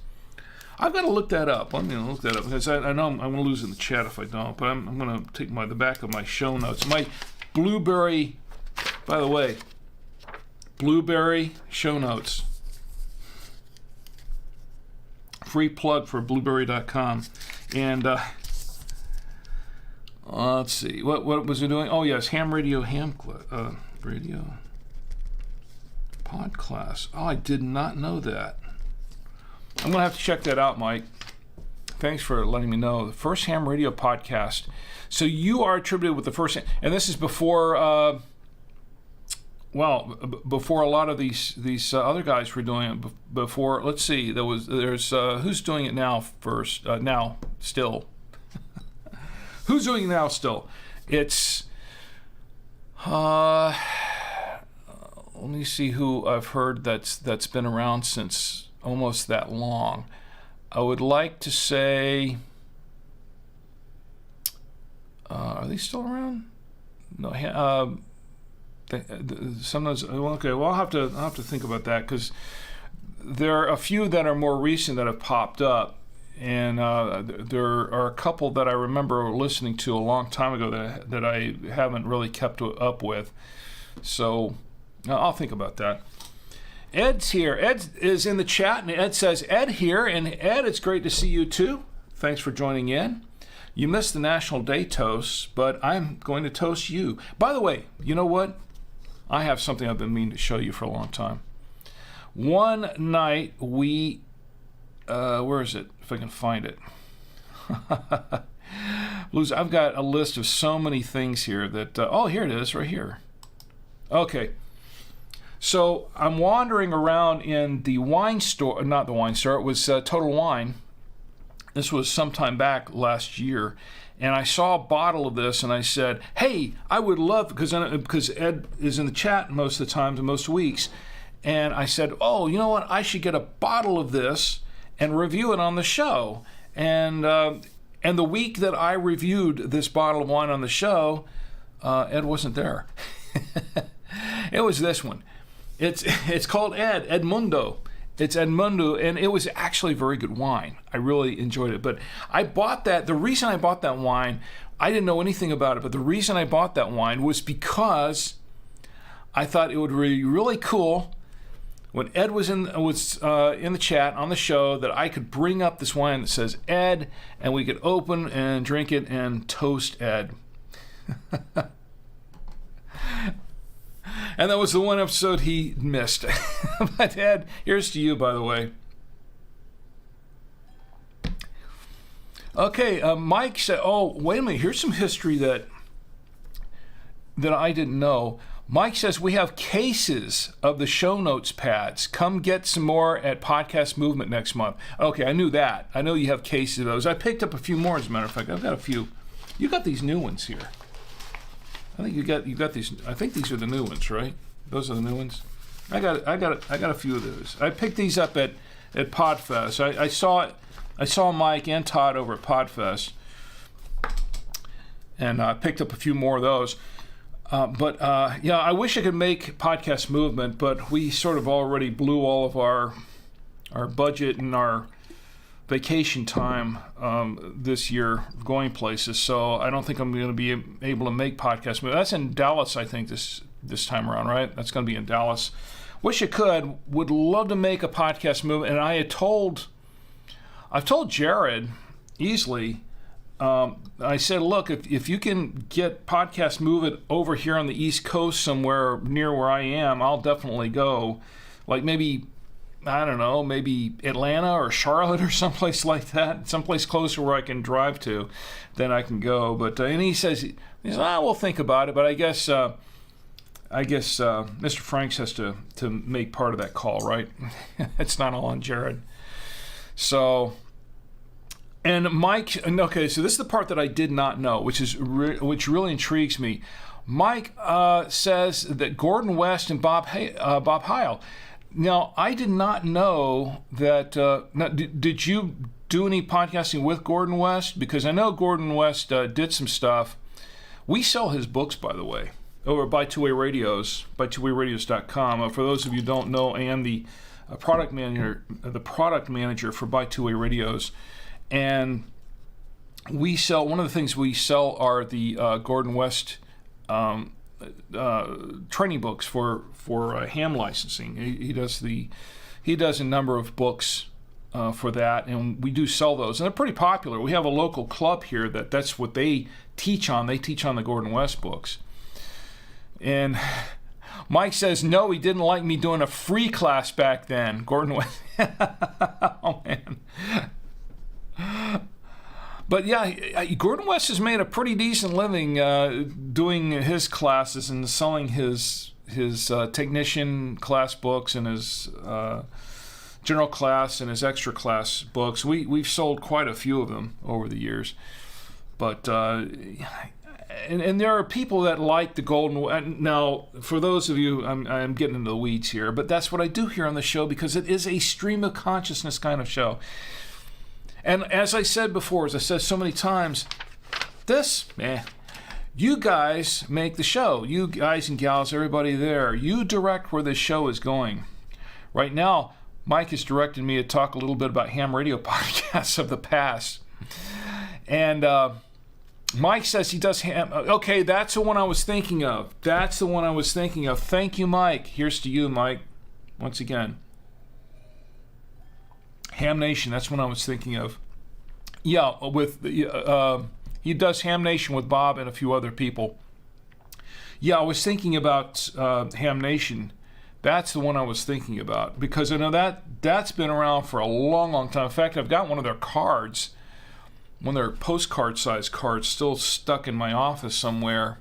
Speaker 1: I've got to look that up. I'm going to look that up because I know I'm going to lose in the chat if I don't. But I'm going to take the back of my show notes. My Blueberry, by the way, Blueberry show notes. Free plug for blueberry.com. And let's see. What was it doing? Oh, yes, Radio Pod Class. Oh, I did not know that. I'm going to have to check that out, Mike. Thanks for letting me know. The first ham radio podcast. So you are attributed with the first, and this is before, before a lot of these other guys were doing it. Before, let's see, there's who's doing it now first? Now still, who's doing it now still? It's let me see who I've heard that's been around since. Almost that long. I would like to say, are they still around? No. Sometimes. Okay. Well, I'll have to think about that because there are a few that are more recent that have popped up, and there are a couple that I remember listening to a long time ago that I haven't really kept up with. So I'll think about that. Ed's here. Ed is in the chat, and Ed says, Ed here. And Ed, it's great to see you too. Thanks for joining in. You missed the National Day toast, but I'm going to toast you. By the way, you know what? I have something I've been meaning to show you for a long time. One night we, where is it? If I can find it. I've got a list of so many things here that, here it is, right here. Okay. So I'm wandering around in the wine store, not the wine store, it was Total Wine. This was sometime back last year. And I saw a bottle of this, and I said, hey, I would love, because Ed is in the chat most of the times and most weeks, and I said, oh, you know what, I should get a bottle of this and review it on the show. And the week that I reviewed this bottle of wine on the show, Ed wasn't there. It was this one. It's called Edmundo. It's Edmundo, and it was actually very good wine. I really enjoyed it. But I bought that. The reason I bought that wine, I didn't know anything about it, but the reason I bought that wine was because I thought it would be really cool when Ed was in the chat on the show that I could bring up this wine that says Ed, and we could open and drink it and toast Ed. And that was the one episode he missed. But Ed, here's to you, by the way. Okay, Mike said, oh, wait a minute, here's some history that I didn't know. Mike says, we have cases of the show notes pads. Come get some more at Podcast Movement next month. Okay, I knew that. I know you have cases of those. I picked up a few more, as a matter of fact. I've got a few. You got these new ones here. I think you got these. I think these are the new ones, right? Those are the new ones. I got a few of those. I picked these up at Podfest. I saw Mike and Todd over at Podfest, and I picked up a few more of those. But I wish I could make Podcast Movement, but we sort of already blew all of our budget and our vacation time this year going places, so I don't think I'm going to be able to make Podcast Movement. That's in Dallas, I think, this time around, right? That's going to be in Dallas. Wish I could. Would love to make a Podcast Movement, and I've told Jared easily. I said, look, if you can get Podcast Movement over here on the East Coast somewhere near where I am, I'll definitely go. Like maybe, I don't know, maybe Atlanta or Charlotte or someplace like that, someplace closer where I can drive to, then I can go. But and he says, we'll think about it. But I guess Mr. Franks has to make part of that call, right? It's not all on Jared. So. And Mike, okay, so this is the part that I did not know, which really intrigues me. Mike says that Gordon West and Bob Heil. Now, I did not know that. Did you do any podcasting with Gordon West? Because I know Gordon West did some stuff. We sell his books, by the way, over by Two Way Radios, by twowayradios.com. For those of you who don't know, I am the product manager for By Two Way Radios. And we sell, one of the things we sell are the Gordon West training books for ham licensing. He does a number of books for that, and we do sell those, and they're pretty popular. We have a local club here that's what they teach on. They teach on the Gordon West books. And Mike says, no, he didn't like me doing a free class back then. Gordon West. Oh, man. But yeah, Gordon West has made a pretty decent living doing his classes and selling his technician class books and his general class and his extra class books. We've sold quite a few of them over the years. But and there are people that like the Golden. Now, for those of you, I'm getting into the weeds here, but that's what I do here on the show because it is a stream of consciousness kind of show. And as I said before, as I said so many times, you guys make the show. You guys and gals, everybody there, you direct where this show is going. Right now, Mike has directed me to talk a little bit about ham radio podcasts of the past. And Mike says he does ham. Okay, that's the one I was thinking of. Thank you, Mike. Here's to you, Mike, once again. Ham Nation, that's what I was thinking of. Yeah, he does Ham Nation with Bob and a few other people. Yeah, I was thinking about Ham Nation. That's the one I was thinking about because I know that's been around for a long, long time. In fact, I've got one of their cards, one of their postcard-sized cards, still stuck in my office somewhere.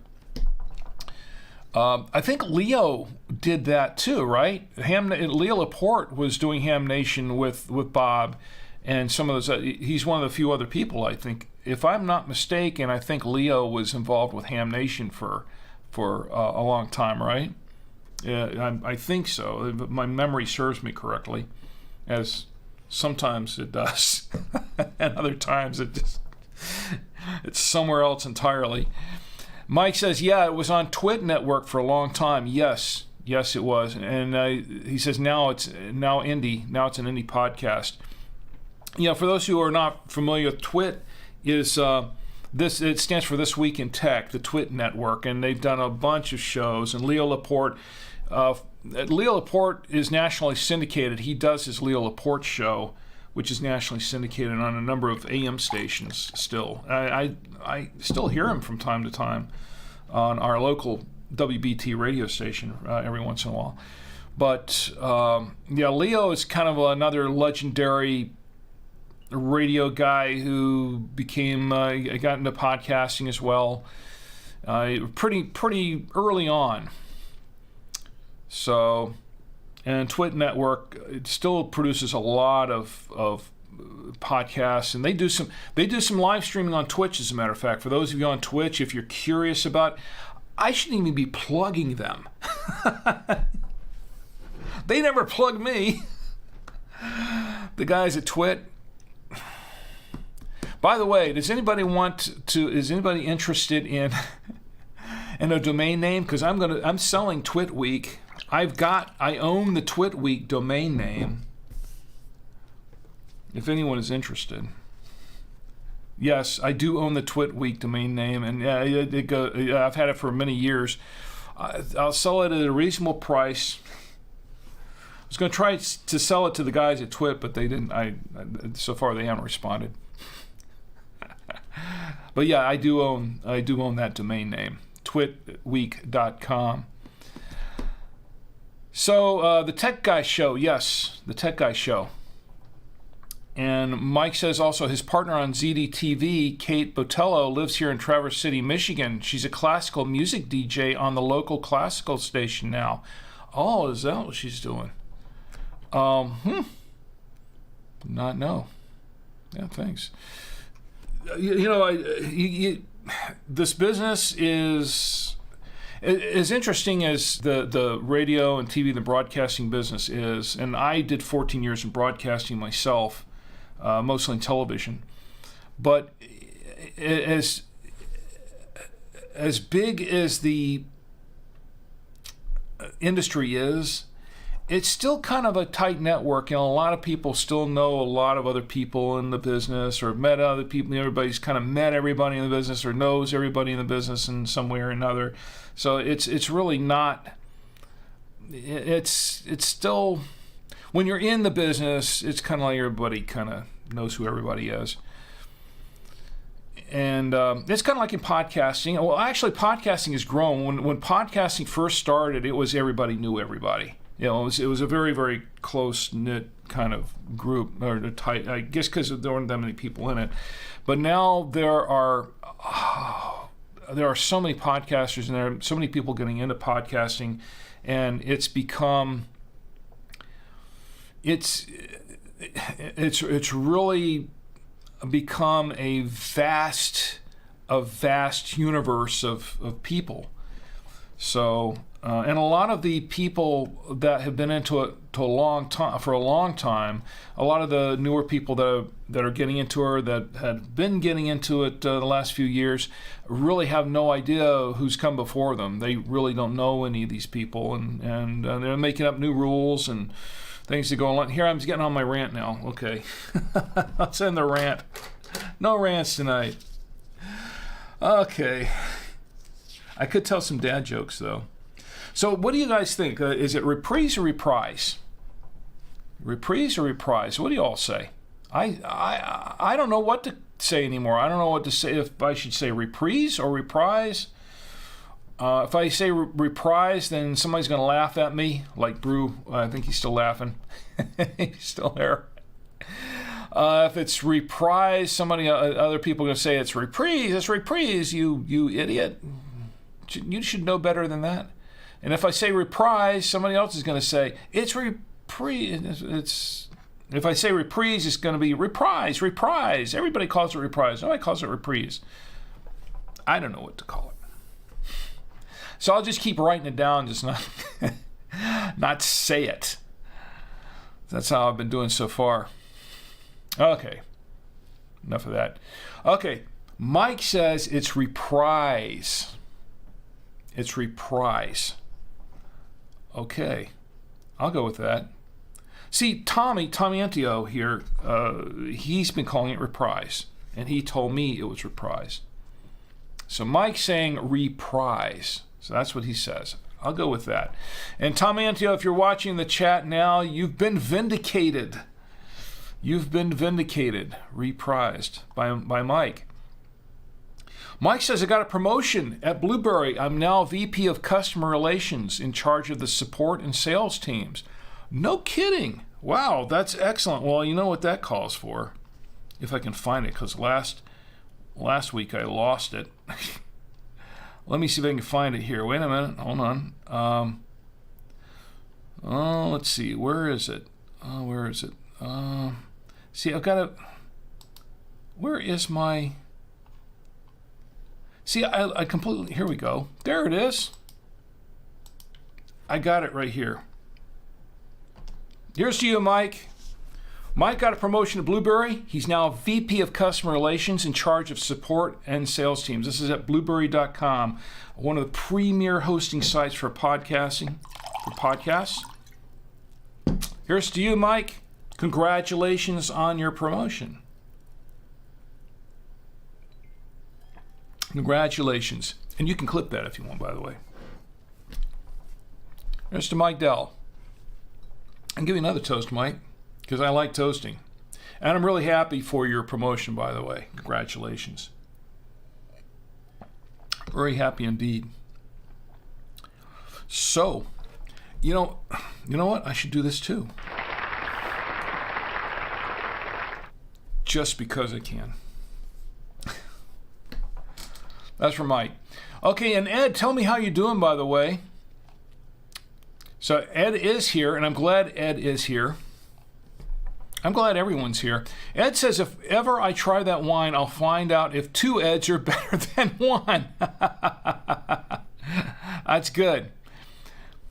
Speaker 1: I think Leo did that too, right? Leo Laporte was doing Ham Nation with Bob and some of those. He's one of the few other people, I think. If I'm not mistaken, I think Leo was involved with Ham Nation for a long time, right? Yeah, I think so. My memory serves me correctly, as sometimes it does, and other times it's somewhere else entirely. Mike says, yeah, it was on Twit Network for a long time. Yes, it was. And he says now it's indie. Now it's an indie podcast. For those who are not familiar with Twit, is it stands for This Week in Tech, the Twit Network, and they've done a bunch of shows. And Leo Laporte is nationally syndicated. He does his Leo Laporte show, which is nationally syndicated on a number of AM stations still. I still hear him from time to time on our local WBT radio station every once in a while. But Leo is kind of another legendary radio guy who became got into podcasting as well pretty early on. So, and Twit Network, it still produces a lot of podcasts, and they do some live streaming on Twitch, as a matter of fact. For those of you on Twitch, if you're curious about, I shouldn't even be plugging them. They never plug me. The guys at Twit. By the way, is anybody interested in a domain name? Because I'm selling Twit Week. I own the Twit Week domain name. If anyone is interested. Yes, I do own the Twit Week domain name, and I've had it for many years. I'll sell it at a reasonable price. I was going to try to sell it to the guys at Twit, but they didn't. So far, they haven't responded. But yeah, I do own that domain name, twitweek.com. So the Tech Guy Show, yes, the Tech Guy Show. And Mike says also his partner on ZDTV, Kate Botello, lives here in Traverse City, Michigan. She's a classical music DJ on the local classical station now. Oh, is that what she's doing? Not know. Yeah, thanks. This business is as interesting as the radio and TV, the broadcasting business is, and I did 14 years in broadcasting myself, mostly in television. But as big as the industry is, it's still kind of a tight network, and a lot of people still know a lot of other people in the business, or met other people. Everybody's kind of met everybody in the business, or knows everybody in the business in some way or another. So it's really not. It's still, when you're in the business, it's kind of like everybody kind of knows who everybody is. And it's kind of like in podcasting. Well, actually, podcasting has grown. When podcasting first started, it was everybody knew everybody. It was a very, very close-knit kind of group, or tight, I guess, because there weren't that many people in it. But now there are so many podcasters, and there are so many people getting into podcasting, and it's really become a vast universe of people. So, and a lot of the people that have been into it for a long time, a lot of the newer people that are getting into it, that had been getting into it the last few years, really have no idea who's come before them. They really don't know any of these people, and they're making up new rules and things to go along. Here, I'm getting on my rant now. Okay. Let's end the rant. No rants tonight. Okay. I could tell some dad jokes, though. So what do you guys think? Is it reprise or reprise? Reprise or reprise? What do you all say? I don't know what to say anymore. I don't know what to say, if I should say reprise or reprise. If I say reprise, then somebody's going to laugh at me, like Brew. I think he's still laughing. He's still there. If it's reprise, other people are going to say it's reprise. It's reprise, you idiot. You should know better than that. And if I say reprise, somebody else is going to say, it's reprise. If I say reprise, it's going to be reprise. Everybody calls it reprise. Nobody calls it reprise. I don't know what to call it. So I'll just keep writing it down, just not say it. That's how I've been doing so far. Okay. Enough of that. Okay. Mike says it's reprise. It's reprise. Okay. I'll go with that. See, Tommy Antio here, he's been calling it reprise. And he told me it was reprise. So Mike's saying reprise. So that's what he says. I'll go with that. And Tom Antio, if you're watching the chat now, you've been vindicated. You've been vindicated, reprised by Mike. Mike says, I got a promotion at Blueberry. I'm now VP of Customer Relations, in charge of the support and sales teams. No kidding. Wow, that's excellent. Well, you know what that calls for. If I can find it, because last week I lost it. Let me see if I can find it here. Wait a minute. Hold on. Let's see. Where is it? See, I've got to... Where is my... See, I completely... Here we go. There it is. I got it right here. Here's to you, Mike. Mike got a promotion to Blueberry. He's now VP of Customer Relations, in charge of support and sales teams. This is at blueberry.com, one of the premier hosting sites for podcasts. Here's to you, Mike. Congratulations on your promotion. Congratulations. And you can clip that if you want, by the way. Here's to Mike Dell. I'll give you another toast, Mike, because I like toasting. And I'm really happy for your promotion, by the way. Congratulations. Very happy indeed. So, you know what? I should do this too. Just because I can. That's for Mike. Okay, and Ed, tell me how you're doing, by the way. So Ed is here, and I'm glad Ed is here. I'm glad everyone's here. Ed says, if ever I try that wine, I'll find out if two Eds are better than one. That's good.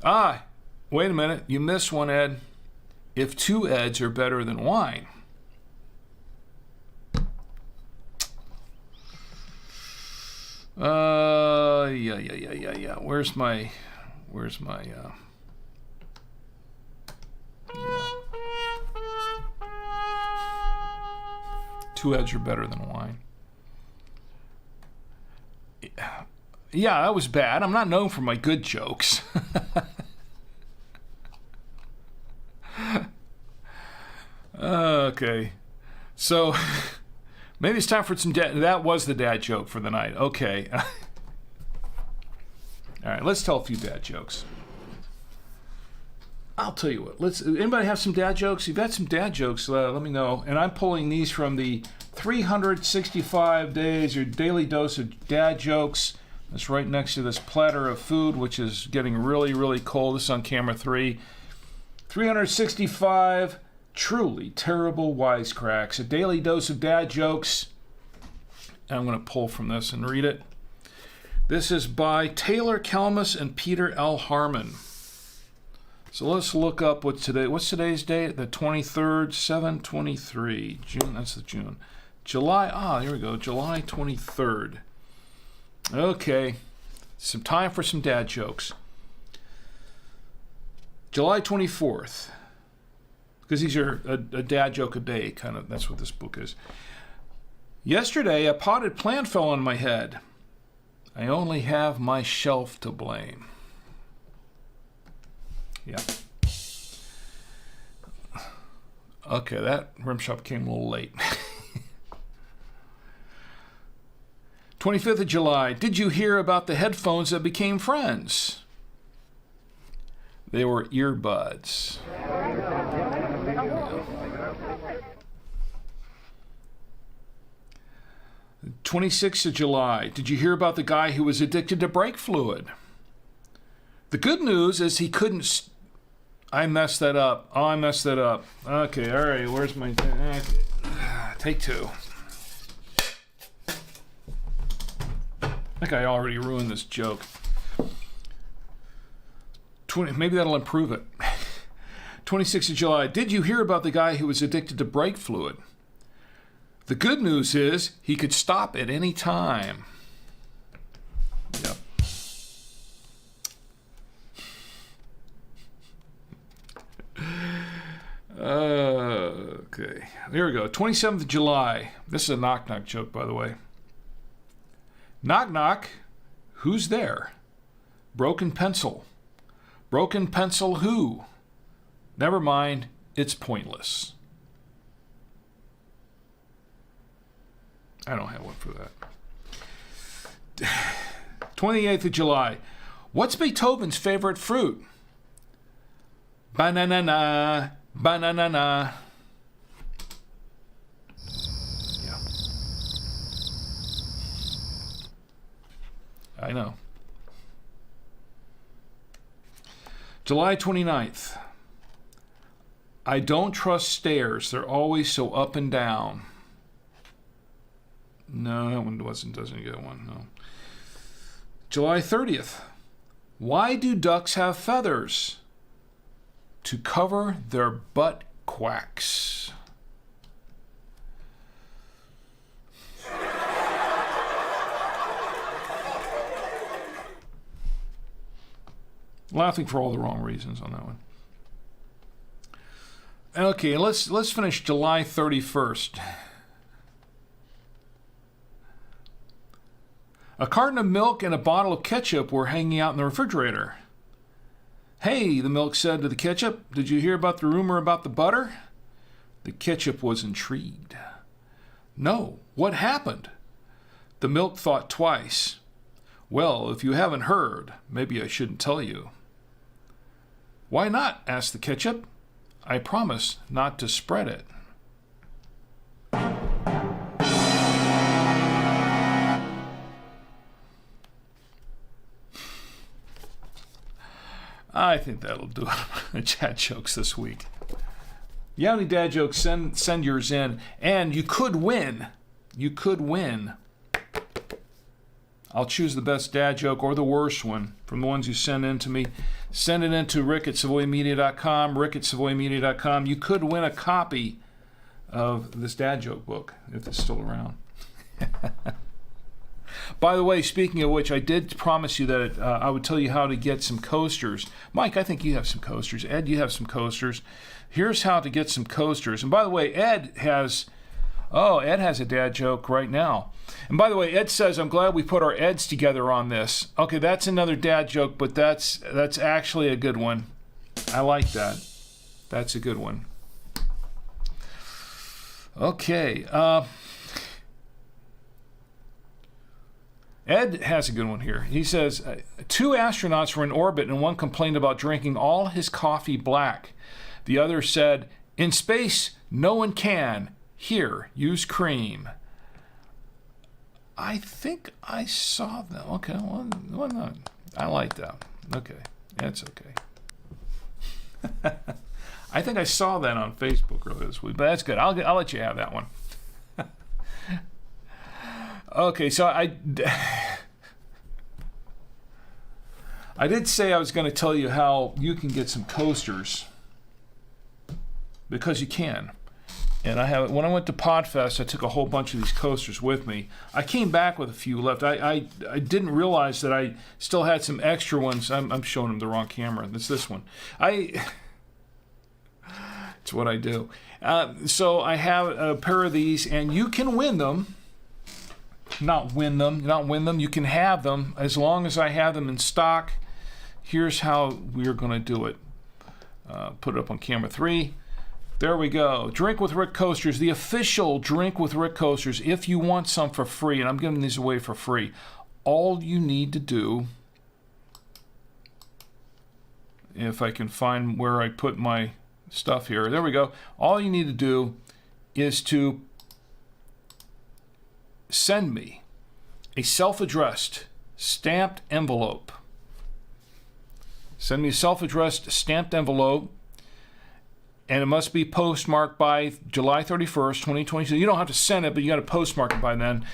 Speaker 1: Wait a minute. You missed one, Ed. If two Eds are better than wine. Yeah. Where's my two Eds are better than wine. Yeah, that was bad. I'm not known for my good jokes. Okay. So maybe it's time for some that was the dad joke for the night. Okay. All right, let's tell a few dad jokes. I'll tell you what. Anybody have some dad jokes? If you've got some dad jokes, let me know. And I'm pulling these from the 365 days, your daily dose of dad jokes. That's right next to this platter of food, which is getting really, really cold. This is on camera 3. 365 truly terrible wisecracks. A daily dose of dad jokes. And I'm going to pull from this and read it. This is by Taylor Kalmus and Peter L. Harmon. So let's look up what's today's date? The 23rd, 7/23. June, that's the June. July, here we go, July 23rd. Okay, some time for some dad jokes. July 24th, because these are a dad joke a day, kind of, that's what this book is. Yesterday, a potted plant fell on my head. I only have myself to blame. Yeah. Okay, that rim shot came a little late. 25th of July. Did you hear about the headphones that became friends? They were earbuds. Yeah. 26th of July. Did you hear about the guy who was addicted to brake fluid? The good news is he couldn't... I messed that up. Oh, I messed that up. Okay, all right. Where's my... Okay. Take two. I think I already ruined this joke. Maybe that'll improve it. 26th of July. Did you hear about the guy who was addicted to brake fluid? The good news is he could stop at any time. Yep. Okay. There we go. 27th of July. This is a knock-knock joke, by the way. Knock, knock. Who's there? Broken pencil. Broken pencil who? Never mind. It's pointless. I don't have one for that. 28th of July. What's Beethoven's favorite fruit? Banana. Banana. Yeah. I know. July 29th. I don't trust stairs. They're always so up and down. No, that one doesn't get one, no. July 30th. Why do ducks have feathers? To cover their butt quacks. Laughing for all the wrong reasons on that one. Okay, let's finish July 31st. A carton of milk and a bottle of ketchup were hanging out in the refrigerator. Hey, the milk said to the ketchup, did you hear about the rumor about the butter? The ketchup was intrigued. No, what happened? The milk thought twice. Well, if you haven't heard, maybe I shouldn't tell you. Why not? Asked the ketchup. I promise not to spread it. I think that'll do it. Dad jokes this week. You have any dad jokes? Send yours in, and you could win. You could win. I'll choose the best dad joke or the worst one from the ones you send in to me. Send it in to rick@savoymedia.com. rick@savoymedia.com. You could win a copy of this dad joke book if it's still around. By the way, speaking of which, I did promise you that I would tell you how to get some coasters. Mike, I think you have some coasters. Ed, you have some coasters. Here's how to get some coasters. And by the way, Ed has a dad joke right now. And by the way, Ed says, I'm glad we put our Eds together on this. Okay, that's another dad joke, but that's actually a good one. I like that. That's a good one. Okay. Ed has a good one here. He says, 2 astronauts were in orbit and one complained about drinking all his coffee black. The other said, in space, no one can. Here, use cream. I think I saw that. Okay, well no. I like that. Okay, that's okay. I think I saw that on Facebook earlier this week, but that's good. I'll let you have that one. Okay, so I did say I was going to tell you how you can get some coasters, because you can. And when I went to Podfest, I took a whole bunch of these coasters with me. I came back with a few left. I didn't realize that I still had some extra ones. I'm showing them the wrong camera. It's this one. It's what I do. So I have a pair of these, and you can win them. Not win them. You can have them as long as I have them in stock. Here's how we're going to do it. Put it up on camera 3. There we go. Drink with Rick coasters, the official Drink with Rick coasters. If you want some for free, and I'm giving these away for free, all you need to do, if I can find where I put my stuff here. There we go. All you need to do is to send me a self-addressed stamped envelope Send me a self-addressed stamped envelope, and it must be postmarked by July 31st, 2022. You don't have to send it, but you got to postmark it by then.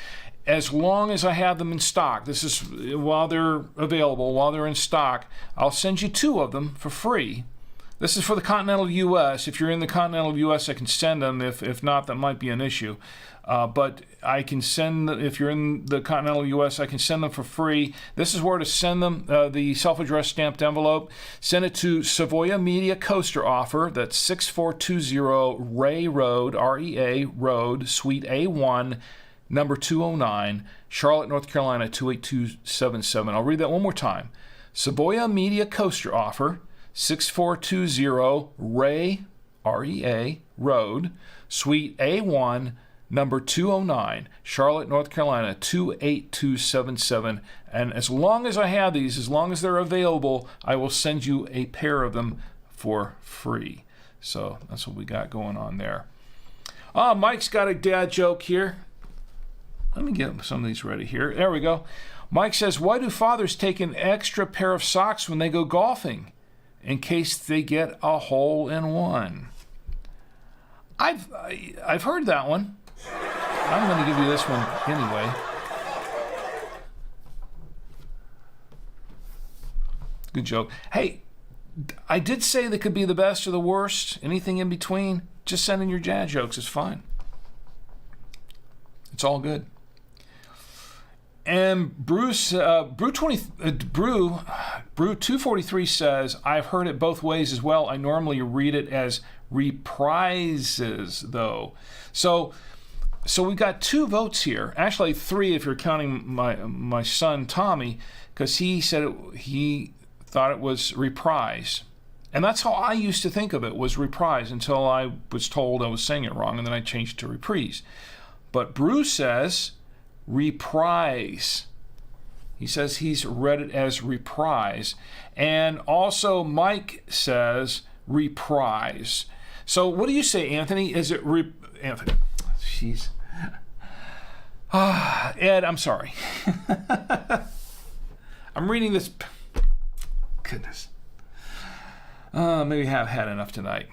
Speaker 1: As long as I have them in stock, this is while they're available, while they're in stock, I'll send you 2 of them for free. This is for the continental U.S. If you're in the continental U.S., I can send them. If not, that might be an issue. But I can send, if you're in the continental U.S., I can send them for free. This is where to send them, the self-addressed stamped envelope. Send it to Savoya Media Coaster Offer. That's 6420 Ray Road, REA Road, Suite A1, number 209, Charlotte, North Carolina, 28277. I'll read that one more time. Savoya Media Coaster Offer, 6420 Ray, REA Road, Suite A1, number 209, Charlotte, North Carolina, 28277. And as long as I have these, as long as they're available, I will send you a pair of them for free. So that's what we got going on there. Mike's got a dad joke here. Let me get some of these ready here. There we go. Mike says, why do fathers take an extra pair of socks when they go golfing? In case they get a hole in one. I've heard that one. I'm going to give you this one anyway. Good joke. Hey, I did say they could be the best or the worst. Anything in between, just send in your dad jokes. It's fine. It's all good. And Brew 243 says, I've heard it both ways as well. I normally read it as reprises, though. So we got 2 votes here. Actually, 3 if you're counting my son Tommy, because he said he thought it was reprise. And that's how I used to think of it, was reprise, until I was told I was saying it wrong, and then I changed it to reprise. But Bruce says reprise. He says he's read it as reprise. And also Mike says reprise. So what do you say, Anthony? Is it Anthony? Jeez. Ed, I'm sorry. I'm reading this. Goodness. Maybe I have had enough tonight.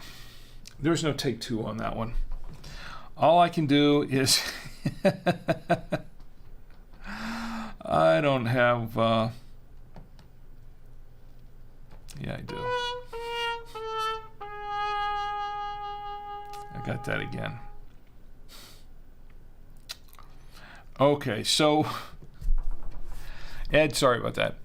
Speaker 1: There's no take 2 on that one. All I can do is I don't have yeah, I do. I got that again. Okay, so Ed, sorry about that.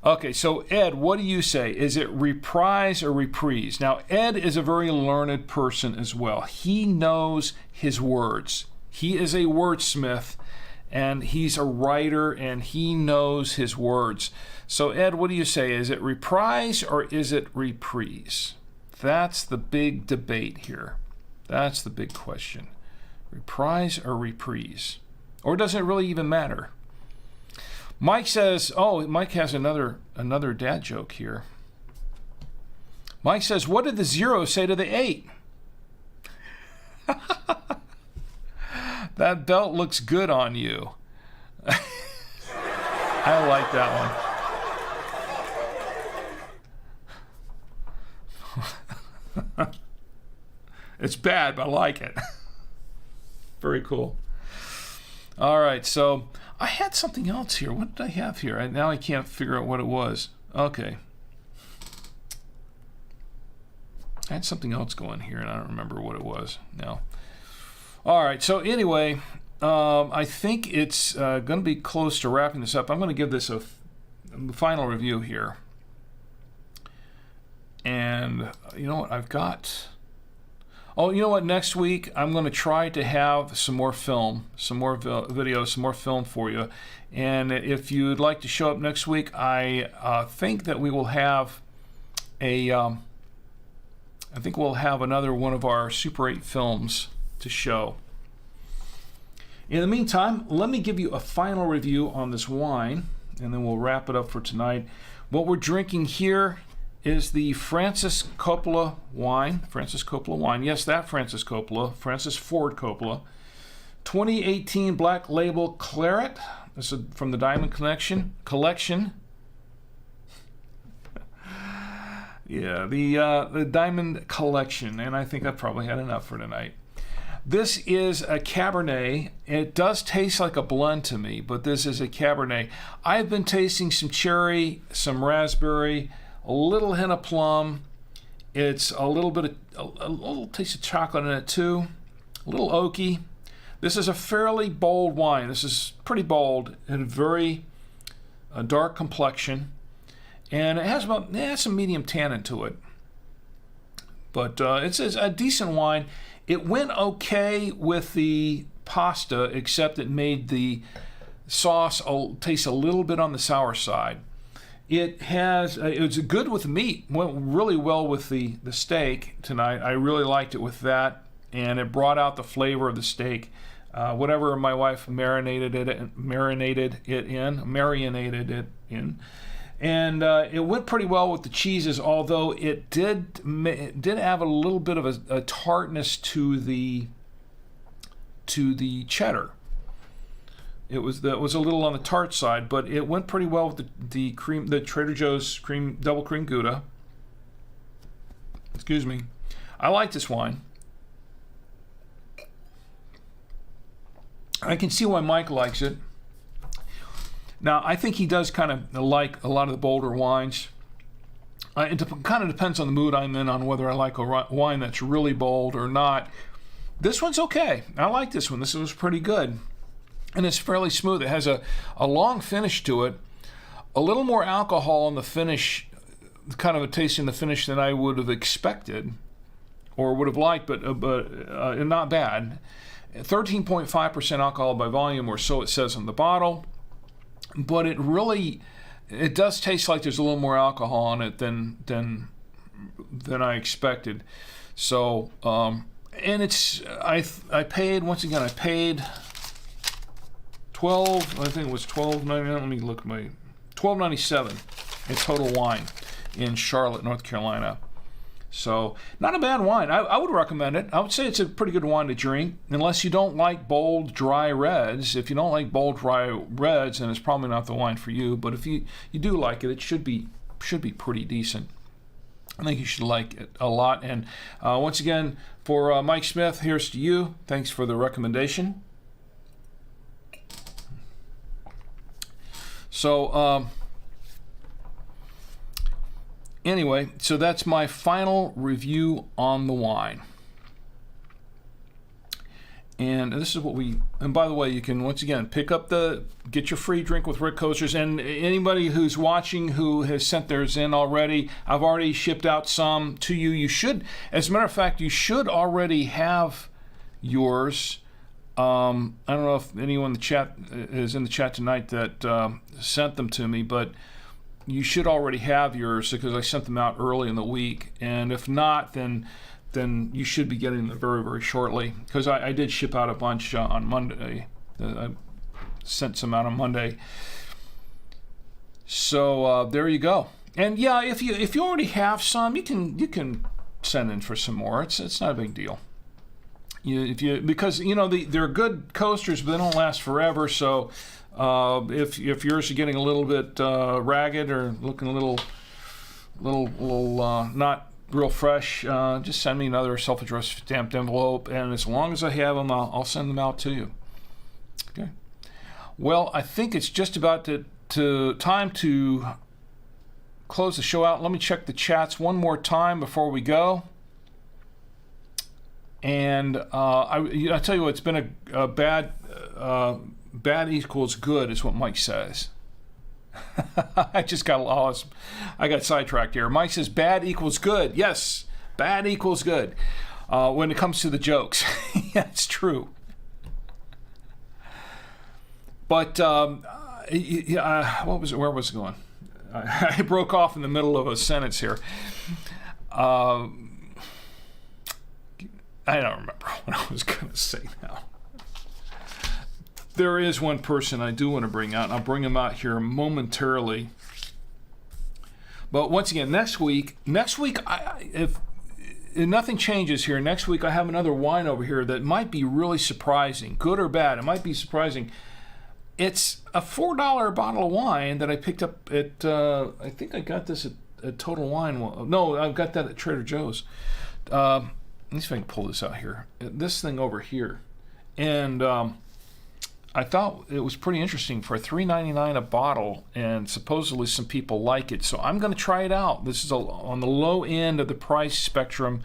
Speaker 1: Okay, so Ed, what do you say? Is it reprise or reprise? Now, Ed is a very learned person as well. He knows his words. He is a wordsmith, and he's a writer, and he knows his words. So, Ed, what do you say? Is it reprise or is it reprise? That's the big debate here. That's the big question. Reprise or reprise? Or does it really even matter? Mike says, Mike has another dad joke here. Mike says, what did the 0 say to the 8? That belt looks good on you. I like that one. It's bad, but I like it. Very cool. All right, so I had something else here. What did I have here? Now I can't figure out what it was. Okay. I had something else going here, and I don't remember what it was now. All right, so anyway, I think it's going to be close to wrapping this up. I'm going to give this a final review here. And you know what? I've got... Oh, you know what? Next week, I'm going to try to have some more film, some more videos, some more film for you. And if you'd like to show up next week, I think that we will have I think we'll have another one of our Super 8 films to show. In the meantime, let me give you a final review on this wine, and then we'll wrap it up for tonight. What we're drinking here is the Francis Coppola wine. Francis Coppola wine. Yes, that Francis Coppola. Francis Ford Coppola. 2018 Black Label Claret. This is from the Diamond Collection. Yeah, the Diamond Collection, and I think I've probably had enough for tonight. This is a Cabernet. It does taste like a blend to me, but this is a Cabernet. I've been tasting some cherry, some raspberry, a little hint of plum. It's a little bit of a little taste of chocolate in it too, a little oaky. This is a fairly bold wine. This is pretty bold and very dark complexion, and it has some medium tannin to it. But it's a decent wine. It went okay with the pasta, except it made the sauce taste a little bit on the sour side. It was good with meat. Went really well with the steak tonight. I really liked it with that, and it brought out the flavor of the steak. Whatever my wife marinated it in, and it went pretty well with the cheeses. Although it did have a little bit of a tartness to the cheddar. It was a little on the tart side, but it went pretty well with the Trader Joe's double cream Gouda. Excuse me. I like this wine. I can see why Mike likes it. Now, I think he does kind of like a lot of the bolder wines. It kind of depends on the mood I'm in on whether I like a wine that's really bold or not. This one's okay. I like this one. This was pretty good. And it's fairly smooth. It has a long finish to it. A little more alcohol in the finish, kind of a taste in the finish than I would have expected or would have liked, but not bad. 13.5% alcohol by volume, or so it says on the bottle. But it does taste like there's a little more alcohol in it than I expected. So, and I paid, once again, I paid $12, I think it was $12.99. Let me look at my $12.97 in Total Wine in Charlotte, North Carolina. So, not a bad wine. I would recommend it. I would say it's a pretty good wine to drink, unless you don't like bold, dry reds. If you don't like bold, dry reds, then it's probably not the wine for you. But if you do like it, it should be pretty decent. I think you should like it a lot. And once again, for Mike Smith, here's to you. Thanks for the recommendation. So, anyway, so that's my final review on the wine. And this is what and by the way, you can once again get your free drink with Rick Coasters. And anybody who's watching who has sent theirs in already, I've already shipped out some to you. You should, as a matter of fact, you should already have yours. I don't know if anyone in the chat is in the chat tonight that sent them to me, but you should already have yours because I sent them out early in the week. And if not, then you should be getting them very, very shortly, because I did ship out a bunch on Monday. I sent some out on Monday. So there you go. And yeah, if you already have some, you can send in for some more. It's not a big deal. Because they're good coasters, but they don't last forever. So if yours are getting a little bit ragged or looking a little not real fresh, just send me another self-addressed stamped envelope, and as long as I have them, I'll send them out to you. Okay. Well, I think it's just about time to close the show out. Let me check the chats one more time before we go. And I tell you what, it's been a bad equals good is what Mike says. I just got lost. I got sidetracked here. Mike says bad equals good. Yes, bad equals good when it comes to the jokes. Yeah, it's true. But what was it? Where was it going? I broke off in the middle of a sentence here. I don't remember what I was going to say now. There is one person I do want to bring out, and I'll bring him out here momentarily. But once again, next week, if nothing changes here, next week I have another wine over here that might be really surprising, good or bad. It might be surprising. It's a $4 bottle of wine that I picked up at, I think I got this at at Total Wine. No, I've got that at Trader Joe's. Let me see if I can pull this out here. This thing over here. And I thought it was pretty interesting for $3.99 a bottle, and supposedly some people like it. So I'm going to try it out. This is on the low end of the price spectrum,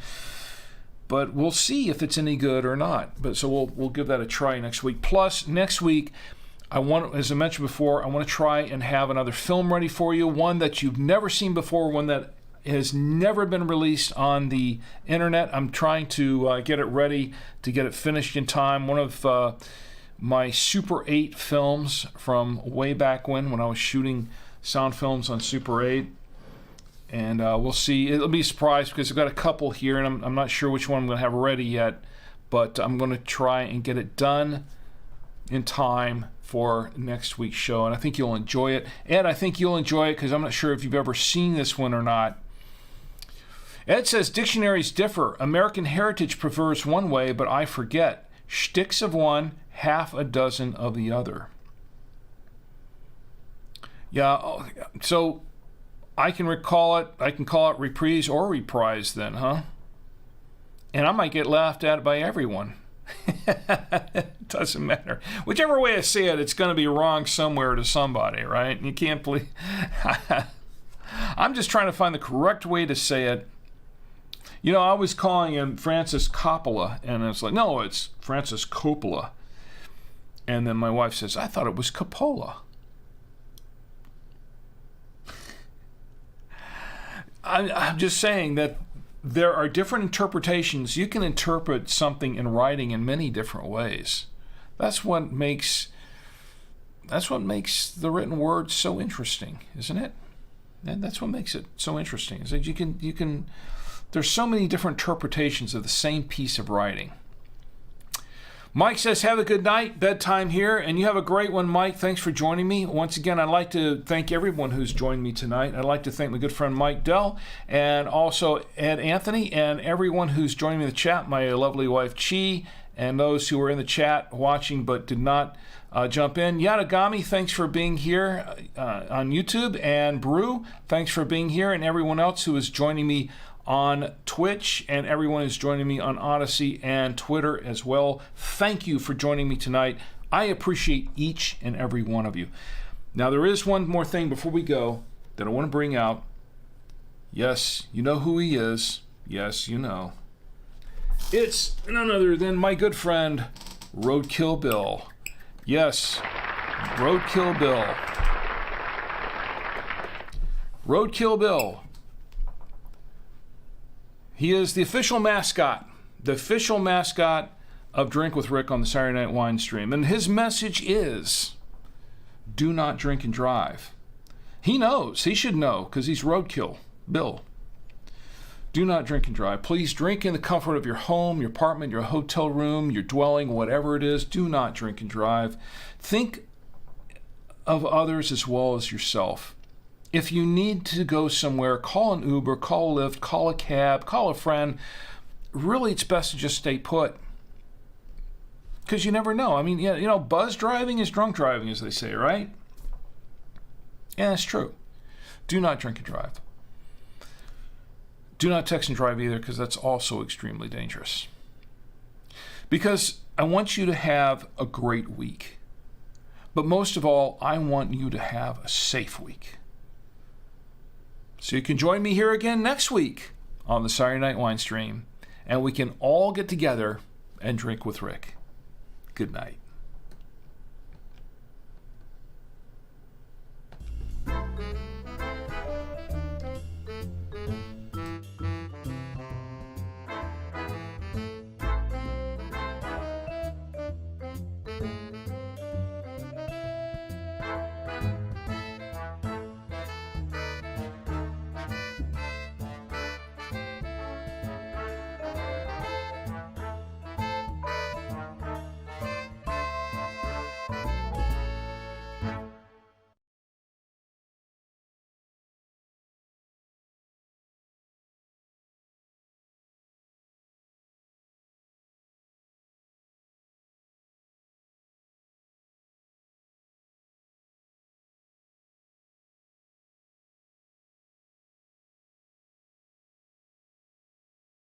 Speaker 1: but we'll see if it's any good or not. But so we'll give that a try next week. Plus, next week, as I mentioned before, I want to try and have another film ready for you, one that you've never seen before, one that has never been released on the internet. I'm trying to get it ready to get it finished in time. One of my Super 8 films from way back when I was shooting sound films on Super 8. And we'll see. It'll be a surprise because I've got a couple here, and I'm not sure which one I'm going to have ready yet. But I'm going to try and get it done in time for next week's show. And I think you'll enjoy it. And I think you'll enjoy it because I'm not sure if you've ever seen this one or not. Ed says, dictionaries differ. American Heritage prefers one way, but I forget. Shticks of one, half a dozen of the other. Yeah, so I can call it reprise or reprise then, huh? And I might get laughed at by everyone. It doesn't matter. Whichever way I say it, it's going to be wrong somewhere to somebody, right? You can't believe... I'm just trying to find the correct way to say it. You know, I was calling him Francis Coppola, and it's like, no, it's Francis Coppola. And then my wife says, I thought it was Coppola. I'm just saying that there are different interpretations. You can interpret something in writing in many different ways. That's what makes the written word so interesting, isn't it? And that's what makes it so interesting. Is that you can there's so many different interpretations of the same piece of writing. Mike says, have a good night, bedtime here, and you have a great one, Mike. Thanks for joining me. Once again, I'd like to thank everyone who's joined me tonight. I'd like to thank my good friend Mike Dell, and also Ed Anthony, and everyone who's joining me in the chat, my lovely wife Chi, and those who were in the chat watching but did not jump in. Yadagami, thanks for being here on YouTube, and Brew, thanks for being here, and everyone else who is joining me on Twitch, and everyone who's joining me on Odyssey and Twitter as well. Thank you for joining me tonight. I appreciate each and every one of you. Now, there is one more thing before we go that I want to bring out. Yes, you know who he is. Yes, you know. It's none other than my good friend, Roadkill Bill. Yes, Roadkill Bill. Roadkill Bill. He is the official mascot of Drink with Rick on the Saturday Night Wine Stream. And his message is, do not drink and drive. He knows. He should know because he's Roadkill Bill. Do not drink and drive. Please drink in the comfort of your home, your apartment, your hotel room, your dwelling, whatever it is. Do not drink and drive. Think of others as well as yourself. If you need to go somewhere, call an Uber, call a Lyft, call a cab, call a friend. Really, it's best to just stay put. Because you never know. I mean, you know, buzz driving is drunk driving, as they say, right? Yeah, that's true. Do not drink and drive. Do not text and drive either, because that's also extremely dangerous. Because I want you to have a great week. But most of all, I want you to have a safe week. So you can join me here again next week on the Saturday Night Wine Stream, and we can all get together and drink with Rick. Good night.